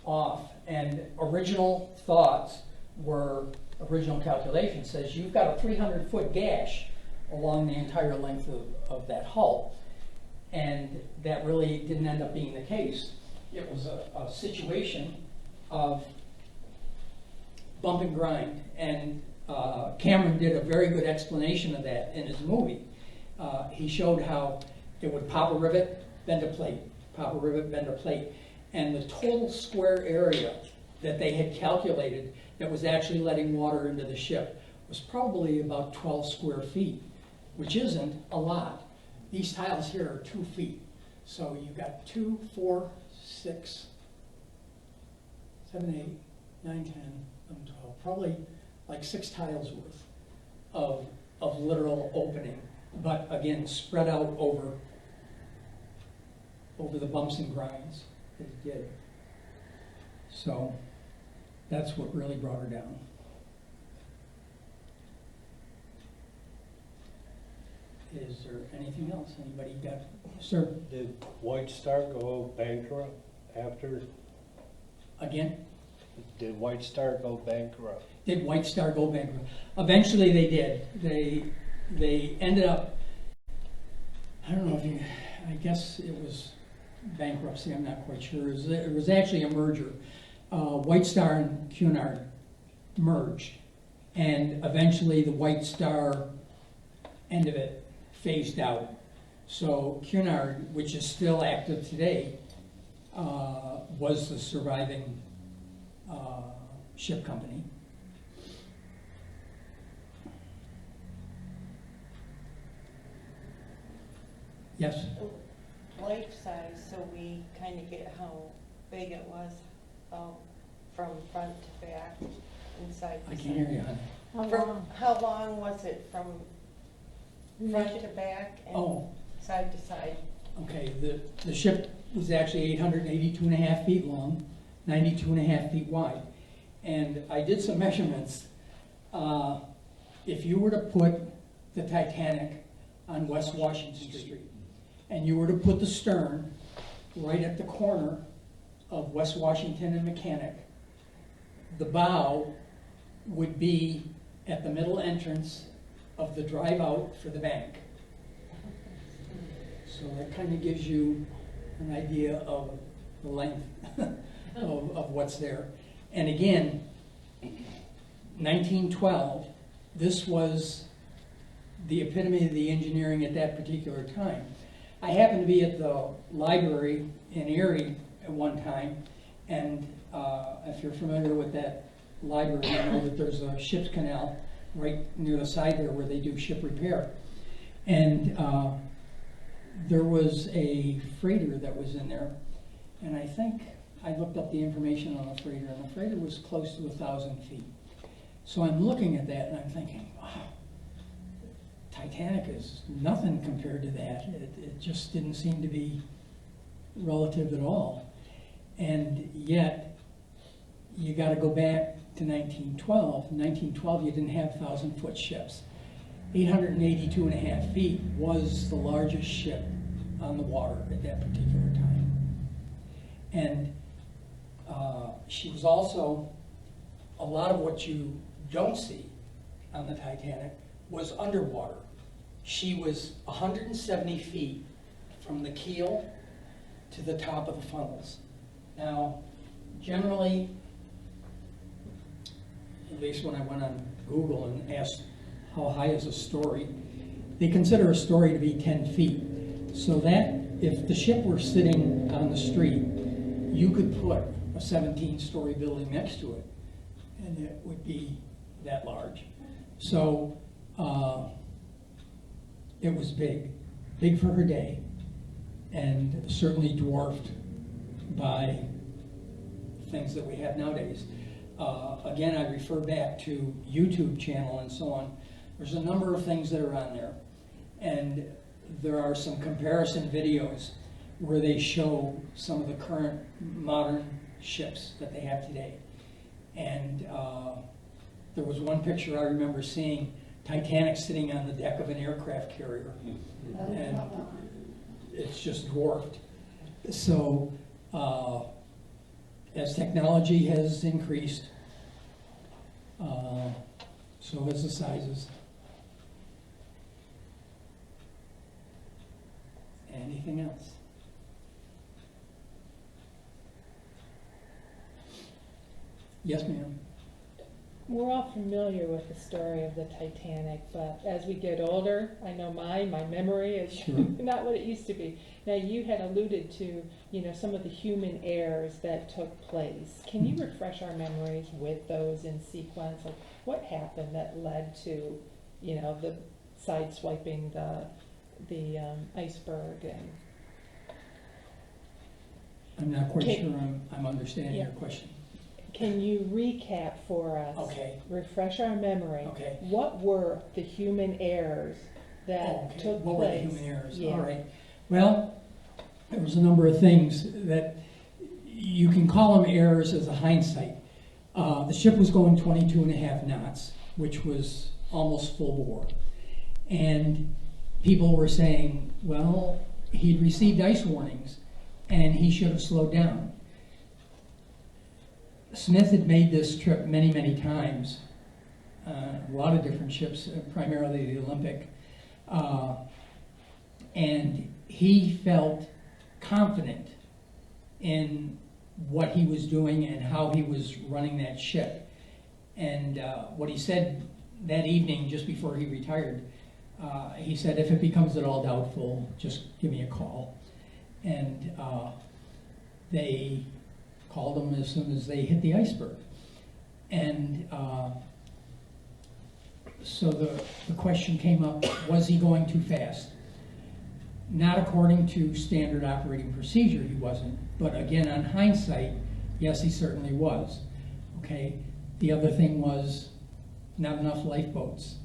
off. And original thoughts were, original calculation says you've got a 300-foot gash along the entire length of that hull. And that really didn't end up being the case. It was a situation of bump and grind. And Cameron did a very good explanation of that in his movie. He showed how it would pop a rivet, bend a plate, pop a rivet, bend a plate. And the total square area that they had calculated that was actually letting water into the ship was probably about 12 square feet, which isn't a lot. These tiles here are 2 feet. So you've got 2, 4, 6, 7, 8, 9, 10, 11, 12, probably like 6 tiles worth of literal opening. But again, spread out over the bumps and grinds that it did. So that's what really brought her down. Is there anything else? Anybody got? Sir? Did White Star go bankrupt after? Again? Did White Star go bankrupt? Did White Star go bankrupt? Eventually they did. They ended up, I don't know if you, I guess it was bankruptcy, I'm not quite sure. It was actually a merger. White Star and Cunard merged. And eventually the White Star end of it phased out. So Cunard, which is still active today, was the surviving ship company. Yes? Life size, so we kind of get how big it was from front to back and side to I side. can't hear you, honey. How long was it from front to back and Oh, side to side? okay, the ship was actually 882 and a half feet long, 92 and a half feet wide. And I did some measurements. If you were to put the Titanic on West Washington Street, and you were to put the stern right at the corner of West Washington and Mechanic, the bow would be at the middle entrance of the drive out for the bank. So that kind of gives you an idea of the length of what's there. And again, 1912, this was the epitome of the engineering at that particular time. I happened to be at the library in Erie at one time, and if you're familiar with that library, you know that there's a ship's canal right near the side there where they do ship repair. And there was a freighter that was in there, and I think I looked up the information on the freighter, and the freighter was close to 1,000 feet. So I'm looking at that and I'm thinking, wow, Titanic is nothing compared to that. It just didn't seem to be relative at all. And yet, you got to go back to 1912. In 1912, you didn't have 1,000-foot ships. 882.5 feet was the largest ship on the water at that particular time. And she was also, a lot of what you don't see on the Titanic was underwater. She was 170 feet from the keel to the top of the funnels. Now, generally, at least when I went on Google and asked how high is a story, they consider a story to be 10 feet. So that, if the ship were sitting on the street, you could put a 17-story building next to it, and it would be that large. So it was big for her day, and certainly dwarfed by things that we have nowadays. Again, I refer back to YouTube channel and so on. There's a number of things that are on there, and there are some comparison videos where they show some of the current modern ships that they have today. And there was one picture I remember seeing, Titanic sitting on the deck of an aircraft carrier, and it's just dwarfed. So as technology has increased, so has the sizes. Anything else? Yes, ma'am. We're all familiar with the story of the Titanic, but as we get older, I know my memory is Sure. not what it used to be. Now, you had alluded to, some of the human errors that took place. Can you refresh our memories with those in sequence? Like, what happened that led to, the sideswiping the iceberg and... I'm not quite Okay. sure I'm understanding your Yeah. question. Can you recap for us? Okay. Refresh our memory. Okay. What were the human errors that Okay. took What were the place? human errors? Yeah. All right. Well, there was a number of things that you can call them errors as a hindsight. The ship was going 22.5 knots, which was almost full bore. And people were saying, well, he'd received ice warnings and he should have slowed down. Smith had made this trip many, many times, a lot of different ships, primarily the Olympic, and he felt confident in what he was doing and how he was running that ship. And what he said that evening, just before he retired, he said, if it becomes at all doubtful, just give me a call. And they called him as soon as they hit the iceberg. And so the question came up, was he going too fast? Not according to standard operating procedure, he wasn't. But again, on hindsight, yes, he certainly was. Okay. The other thing was not enough lifeboats.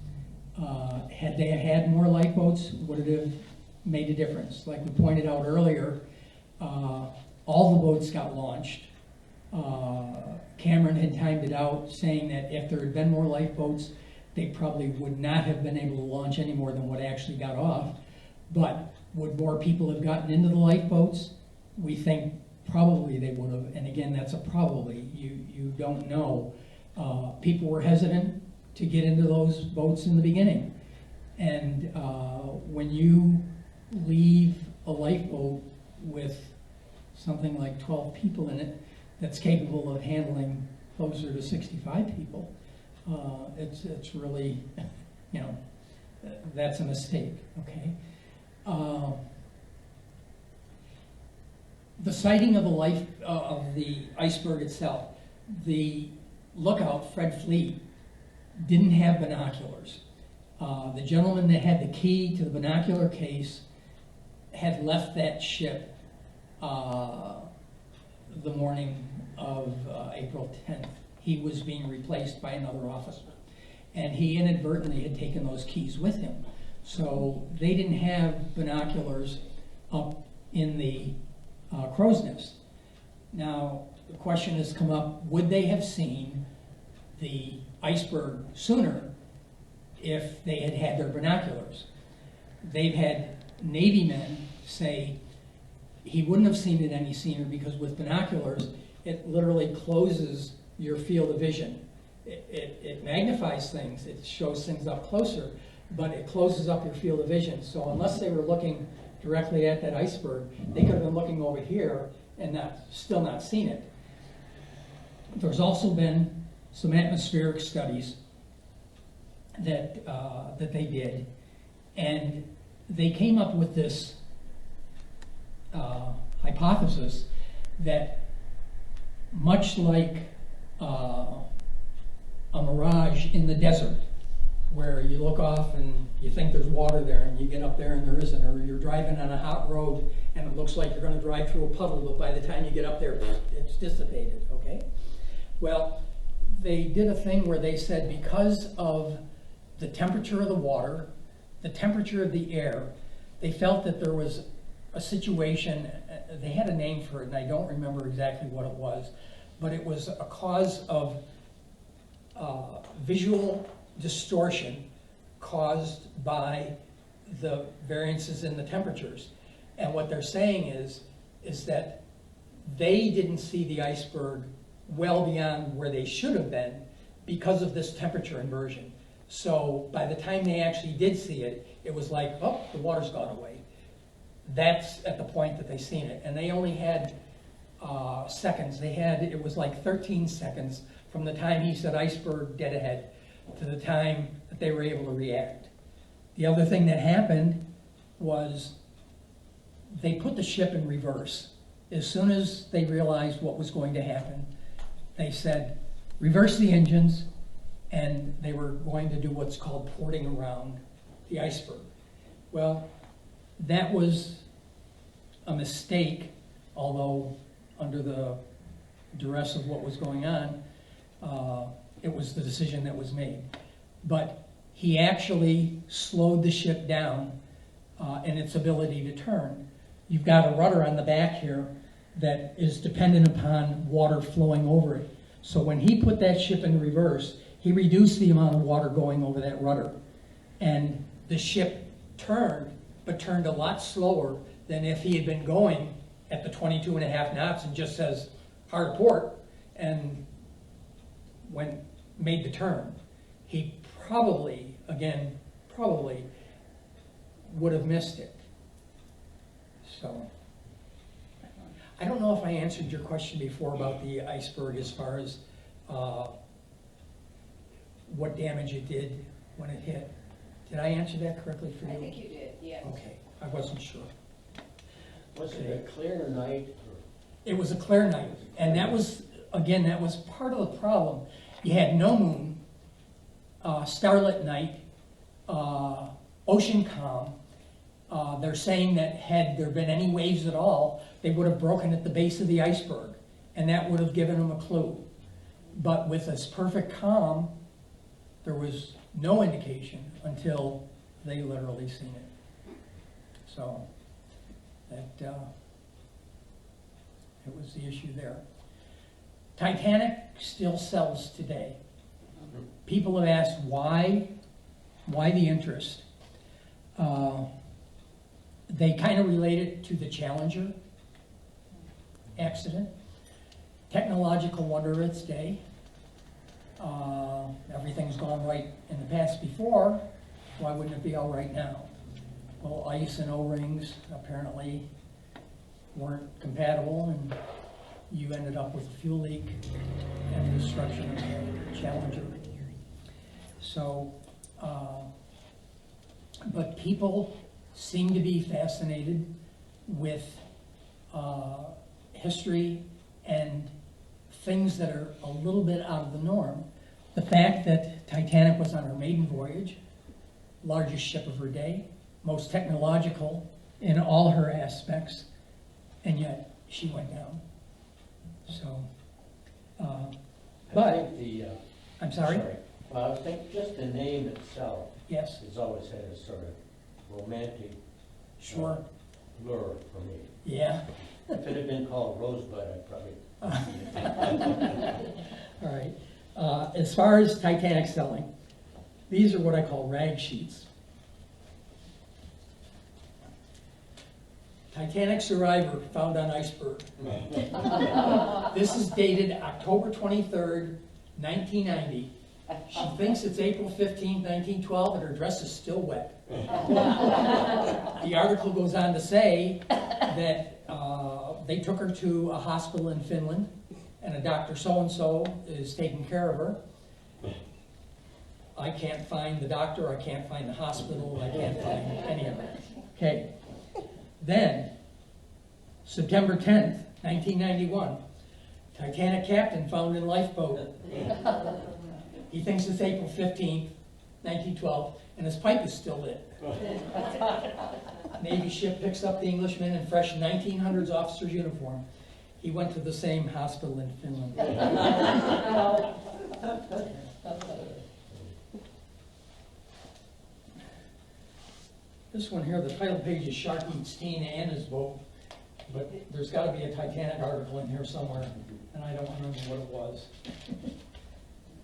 Had they had more lifeboats, would it have made a difference? Like we pointed out earlier, all the boats got launched. Cameron had timed it out, saying that if there had been more lifeboats, they probably would not have been able to launch any more than what actually got off. But would more people have gotten into the lifeboats? We think probably they would have. And again, that's a probably. You don't know. People were hesitant to get into those boats in the beginning. And when you leave a lifeboat with something like 12 people in it that's capable of handling closer to 65 people, it's really, you know, that's a mistake, okay? The sighting of the iceberg itself, the lookout, Fred Fleet, didn't have binoculars. The gentleman that had the key to the binocular case had left that ship the morning of April 10th. He was being replaced by another officer. And he inadvertently had taken those keys with him. So they didn't have binoculars up in the crow's nest. Now, the question has come up, would they have seen the iceberg sooner if they had had their binoculars? They've had Navy men say he wouldn't have seen it any sooner because with binoculars, it literally closes your field of vision. It magnifies things, it shows things up closer, but it closes up your field of vision. So unless they were looking directly at that iceberg, they could have been looking over here and still not seen it. There's also been some atmospheric studies that they did, and they came up with this hypothesis that much like a mirage in the desert, where you look off and you think there's water there and you get up there and there isn't, or you're driving on a hot road and it looks like you're going to drive through a puddle, but by the time you get up there, it's dissipated, okay? Well, they did a thing where they said because of the temperature of the water, the temperature of the air, they felt that there was a situation, they had a name for it and I don't remember exactly what it was, but it was a cause of visual distortion caused by the variances in the temperatures. And what they're saying is that they didn't see the iceberg well beyond where they should have been because of this temperature inversion. So by the time they actually did see it, it was like, oh, the water's gone away. That's at the point that they seen it. And they only had seconds. It was like 13 seconds from the time he said iceberg dead ahead to the time that they were able to react. The other thing that happened was they put the ship in reverse. As soon as they realized what was going to happen, they said, reverse the engines, and they were going to do what's called porting around the iceberg. Well, that was a mistake, although under the duress of what was going on, it was the decision that was made. But he actually slowed the ship down in its ability to turn. You've got a rudder on the back here that is dependent upon water flowing over it. So when he put that ship in reverse, he reduced the amount of water going over that rudder. And the ship turned, but turned a lot slower than if he had been going at the 22.5 knots and just says hard port and made the turn. He probably would have missed it. So, I don't know if I answered your question before about the iceberg as far as what damage it did when it hit. Did I answer that correctly for you? I think you did, yes. Okay, I wasn't sure. Was it a clear night? It was a clear night, and that was, again, that was part of the problem. You had no moon, starlit night, ocean calm. They're saying that had there been any waves at all, they would have broken at the base of the iceberg, and that would have given them a clue. But with this perfect calm, there was no indication until they literally seen it. So that it was the issue there. Titanic still sells today. People have asked why the interest. They kind of relate it to the Challenger accident. Technological wonder of its day. everything's gone right in the past before, why wouldn't it be all right now? Well, ice and O-rings apparently weren't compatible, and you ended up with a fuel leak and destruction of the Challenger. So, but people seem to be fascinated with history and things that are a little bit out of the norm. The fact that Titanic was on her maiden voyage, largest ship of her day, most technological in all her aspects, and yet she went down. So, I but, think the, I'm sorry? Well, I think just the name itself Yes, has always had a sort of romantic sure, lure for me. yeah. If it had been called Rosebud, I'd probably. All right. As far as Titanic selling, these are what I call rag sheets. Titanic survivor found on iceberg. This is dated October 23rd, 1990. She thinks it's April 15th, 1912, and her dress is still wet. The article goes on to say that they took her to a hospital in Finland, and a Dr. So-and-so is taking care of her. I can't find the doctor, I can't find the hospital, I can't find any of it. Okay. Then, September 10th, 1991, Titanic captain found in lifeboat. He thinks it's April 15th, 1912, and his pipe is still lit. Navy ship picks up the Englishman in fresh 1900s officer's uniform. He went to the same hospital in Finland. This one here, the title page is Shark Eats Teen and His Boat, but there's got to be a Titanic article in here somewhere, and I don't remember what it was.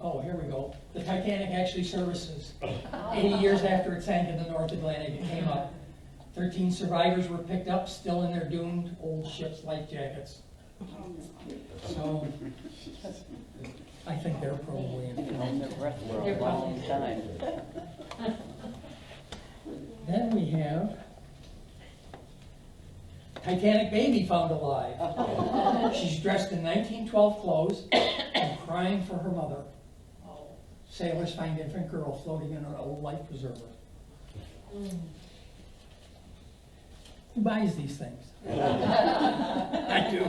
Oh, here we go. The Titanic actually services. 80 years after it sank in the North Atlantic, it came up. 13 survivors were picked up, still in their doomed old ship's life jackets. So, I think they're probably informed. Then we have Titanic baby found alive. She's dressed in 1912 clothes and crying for her mother. Sailors find infant girl floating in an old life preserver. Who buys these things? I do.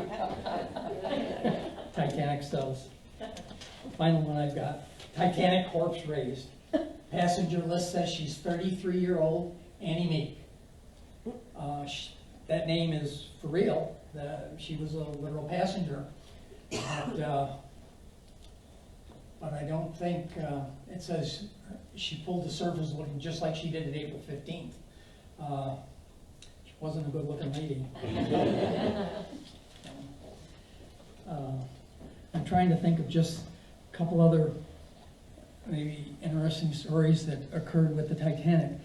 Titanic sells. Final one I've got. Titanic corpse raised. Passenger list says she's 33-year-old Annie Meek. That name is for real. She was a literal passenger. But I don't think, it says she pulled the surface looking just like she did at April 15th. She wasn't a good looking lady. I'm trying to think of just a couple other maybe interesting stories that occurred with the Titanic.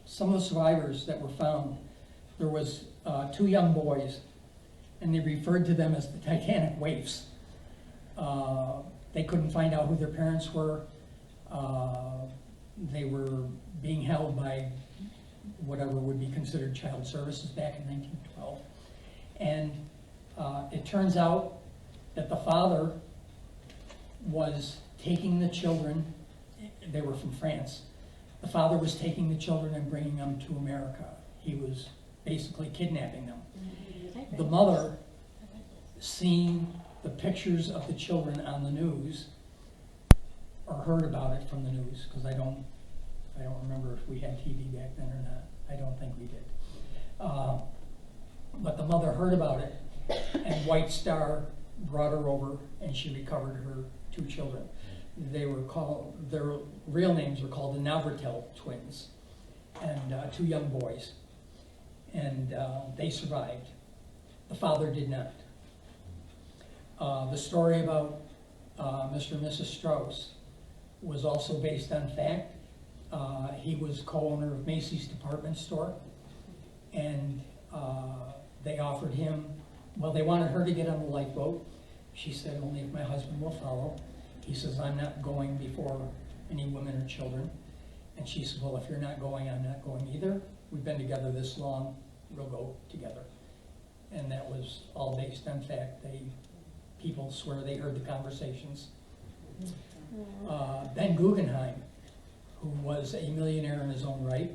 Some of the survivors that were found, there was 2 young boys, and they referred to them as the Titanic waifs. They couldn't find out who their parents were. They were being held by whatever would be considered child services back in 1912. And it turns out that the father was taking the children, they were from France. The father was taking the children and bringing them to America. He was basically kidnapping them. The mother, seeing the pictures of the children on the news, or heard about it from the news, because I don't remember if we had TV back then or not. I don't think we did. But the mother heard about it, and White Star brought her over, and she recovered her 2 children. They were called, their real names were called the Navratil twins, and 2 young boys. And they survived. The father did not. The story about Mr. and Mrs. Strauss was also based on fact. He was co-owner of Macy's department store, and they offered him, well, they wanted her to get on the lifeboat, She said, only if my husband will follow. He says, I'm not going before any women or children. And she said, well, if you're not going, I'm not going either. We've been together this long, we'll go together. And that was all based on fact. People swear they heard the conversations. Ben Guggenheim, who was a millionaire in his own right,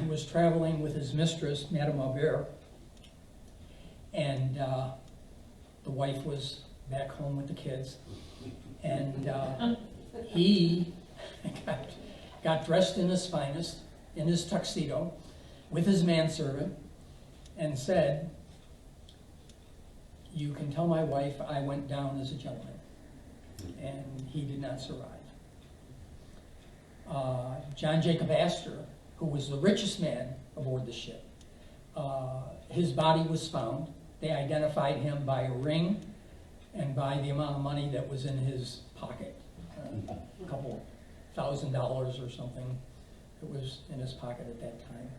was traveling with his mistress, Madame Aubert, and the wife was back home with the kids. And he got dressed in his finest, in his tuxedo, with his manservant, and said, you can tell my wife I went down as a gentleman. And he did not survive. John Jacob Astor, who was the richest man aboard the ship, his body was found. They identified him by a ring and by the amount of money that was in his pocket, a couple $1,000 or something that was in his pocket at that time.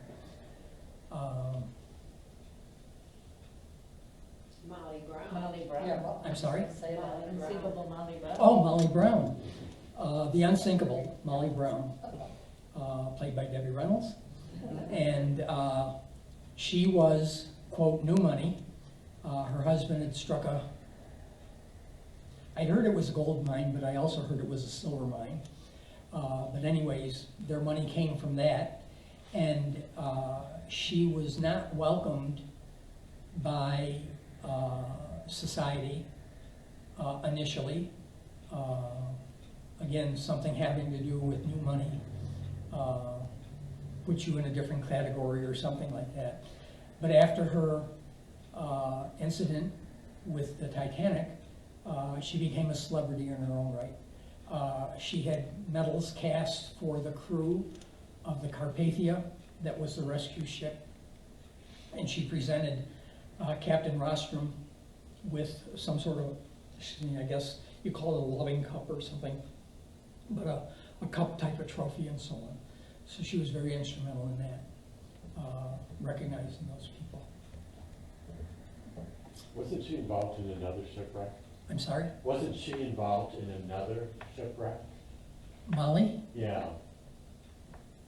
Molly Brown. Molly Brown. I'm sorry? Say that, Unsinkable Molly Brown. Oh, Molly Brown, the unsinkable Molly Brown, played by Debbie Reynolds. And she was, quote, new money. Her husband had struck I heard it was a gold mine, but I also heard it was a silver mine. But anyways, their money came from that. And she was not welcomed by society initially. Again, something having to do with new money puts you in a different category or something like that. But after her incident with the Titanic, she became a celebrity in her own right. She had medals cast for the crew of the Carpathia, that was the rescue ship, and she presented Captain Rostrum with some sort of, I guess you call it a loving cup or something, but a cup type of trophy and so on. So she was very instrumental in that, recognizing those people. Wasn't she involved in another shipwreck? I'm sorry? Wasn't she involved in another shipwreck? Molly? Yeah.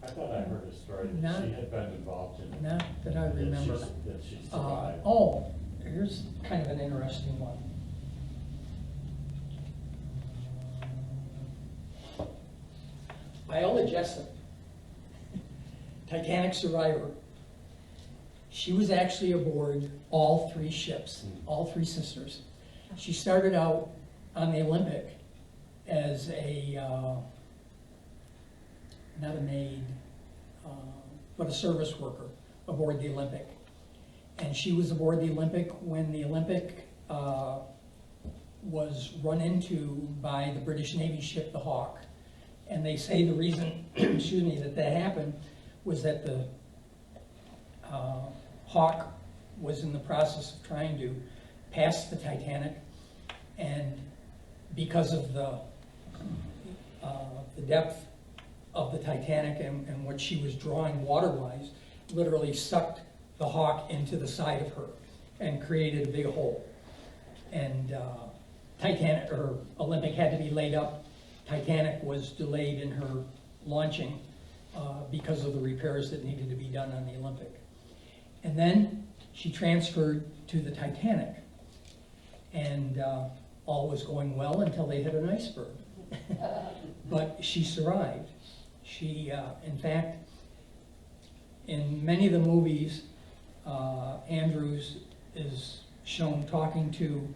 I thought I heard a story that Not- she had been involved in. Not that I remember. That she survived. Oh, here's kind of an interesting one. Viola Jessup, Titanic survivor. She was actually aboard all three ships, all three sisters. She started out on the Olympic as not a maid, but a service worker aboard the Olympic. And she was aboard the Olympic when the Olympic was run into by the British Navy ship, the Hawk. And they say the reason, excuse me, that happened was that the Hawk was in the process of trying to pass the Titanic, and because of the depth of the Titanic and what she was drawing water-wise, literally sucked the Hawk into the side of her and created a big hole. And Titanic, or Olympic, had to be laid up. Titanic was delayed in her launching because of the repairs that needed to be done on the Olympic. And then she transferred to the Titanic, and all was going well until they hit an iceberg. But she survived. She, in fact, in many of the movies, Andrews is shown talking to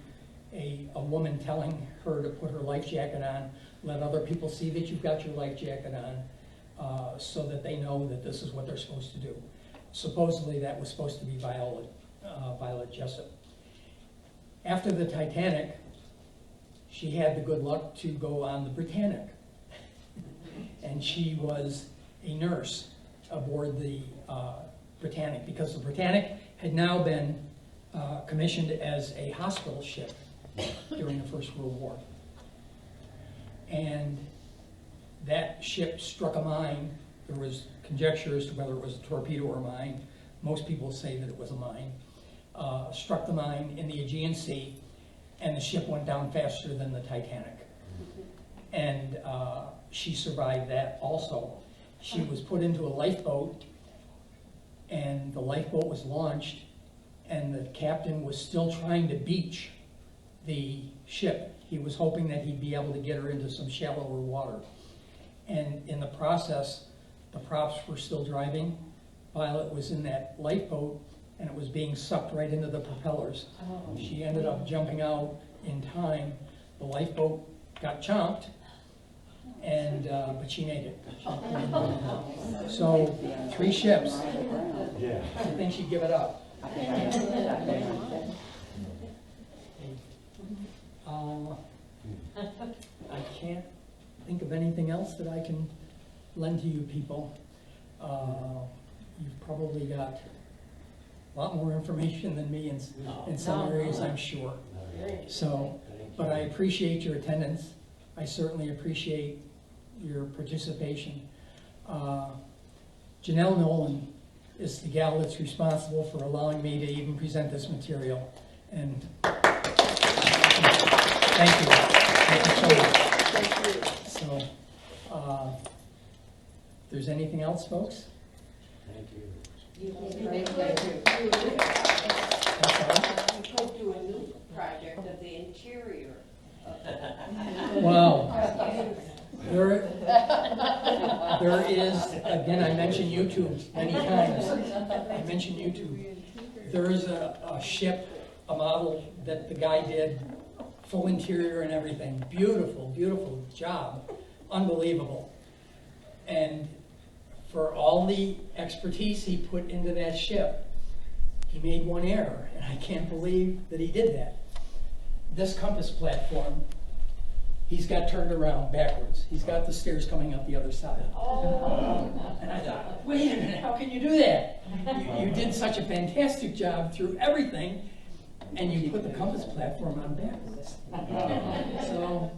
a woman telling her to put her life jacket on, let other people see that you've got your life jacket on, so that they know that this is what they're supposed to do. Supposedly that was supposed to be Viola Jessup. After the Titanic, she had the good luck to go on the Britannic. And she was a nurse aboard the Britannic, because the Britannic had now been commissioned as a hospital ship during the First World War. And that ship struck a mine. There was conjecture as to whether it was a torpedo or a mine. Most people say that it was a mine. Struck the mine in the Aegean Sea, and the ship went down faster than the Titanic. And she survived that also. She was put into a lifeboat, and the lifeboat was launched, and the captain was still trying to beach the ship. He was hoping that he'd be able to get her into some shallower water. And in the process, the props were still driving. Violet was in that lifeboat, and it was being sucked right into the propellers. She ended up jumping out in time. The lifeboat got chomped, and but she made it. So 3 ships. Yeah. I think she'd give it up. I can't think of anything else that I can lend to you people. You've probably got a lot more information than me in some areas, I'm sure. So, but I appreciate your attendance. I certainly appreciate your participation. Janelle Nolan is the gal that's responsible for allowing me to even present this material. And thank you. Thank you so much. So, if there's anything else, folks? Thank you. You could do a new project of the interior. Wow. There is, again, I mentioned YouTube many times. I mentioned YouTube. There is a ship, a model that the guy did, full interior and everything. Beautiful, beautiful job. Unbelievable. And for all the expertise he put into that ship, he made one error, and I can't believe that he did that. This compass platform, he's got turned around backwards. He's got the stairs coming up the other side. Oh. And I thought, wait a minute, how can you do that? You did such a fantastic job through everything, and you put the compass platform on backwards. So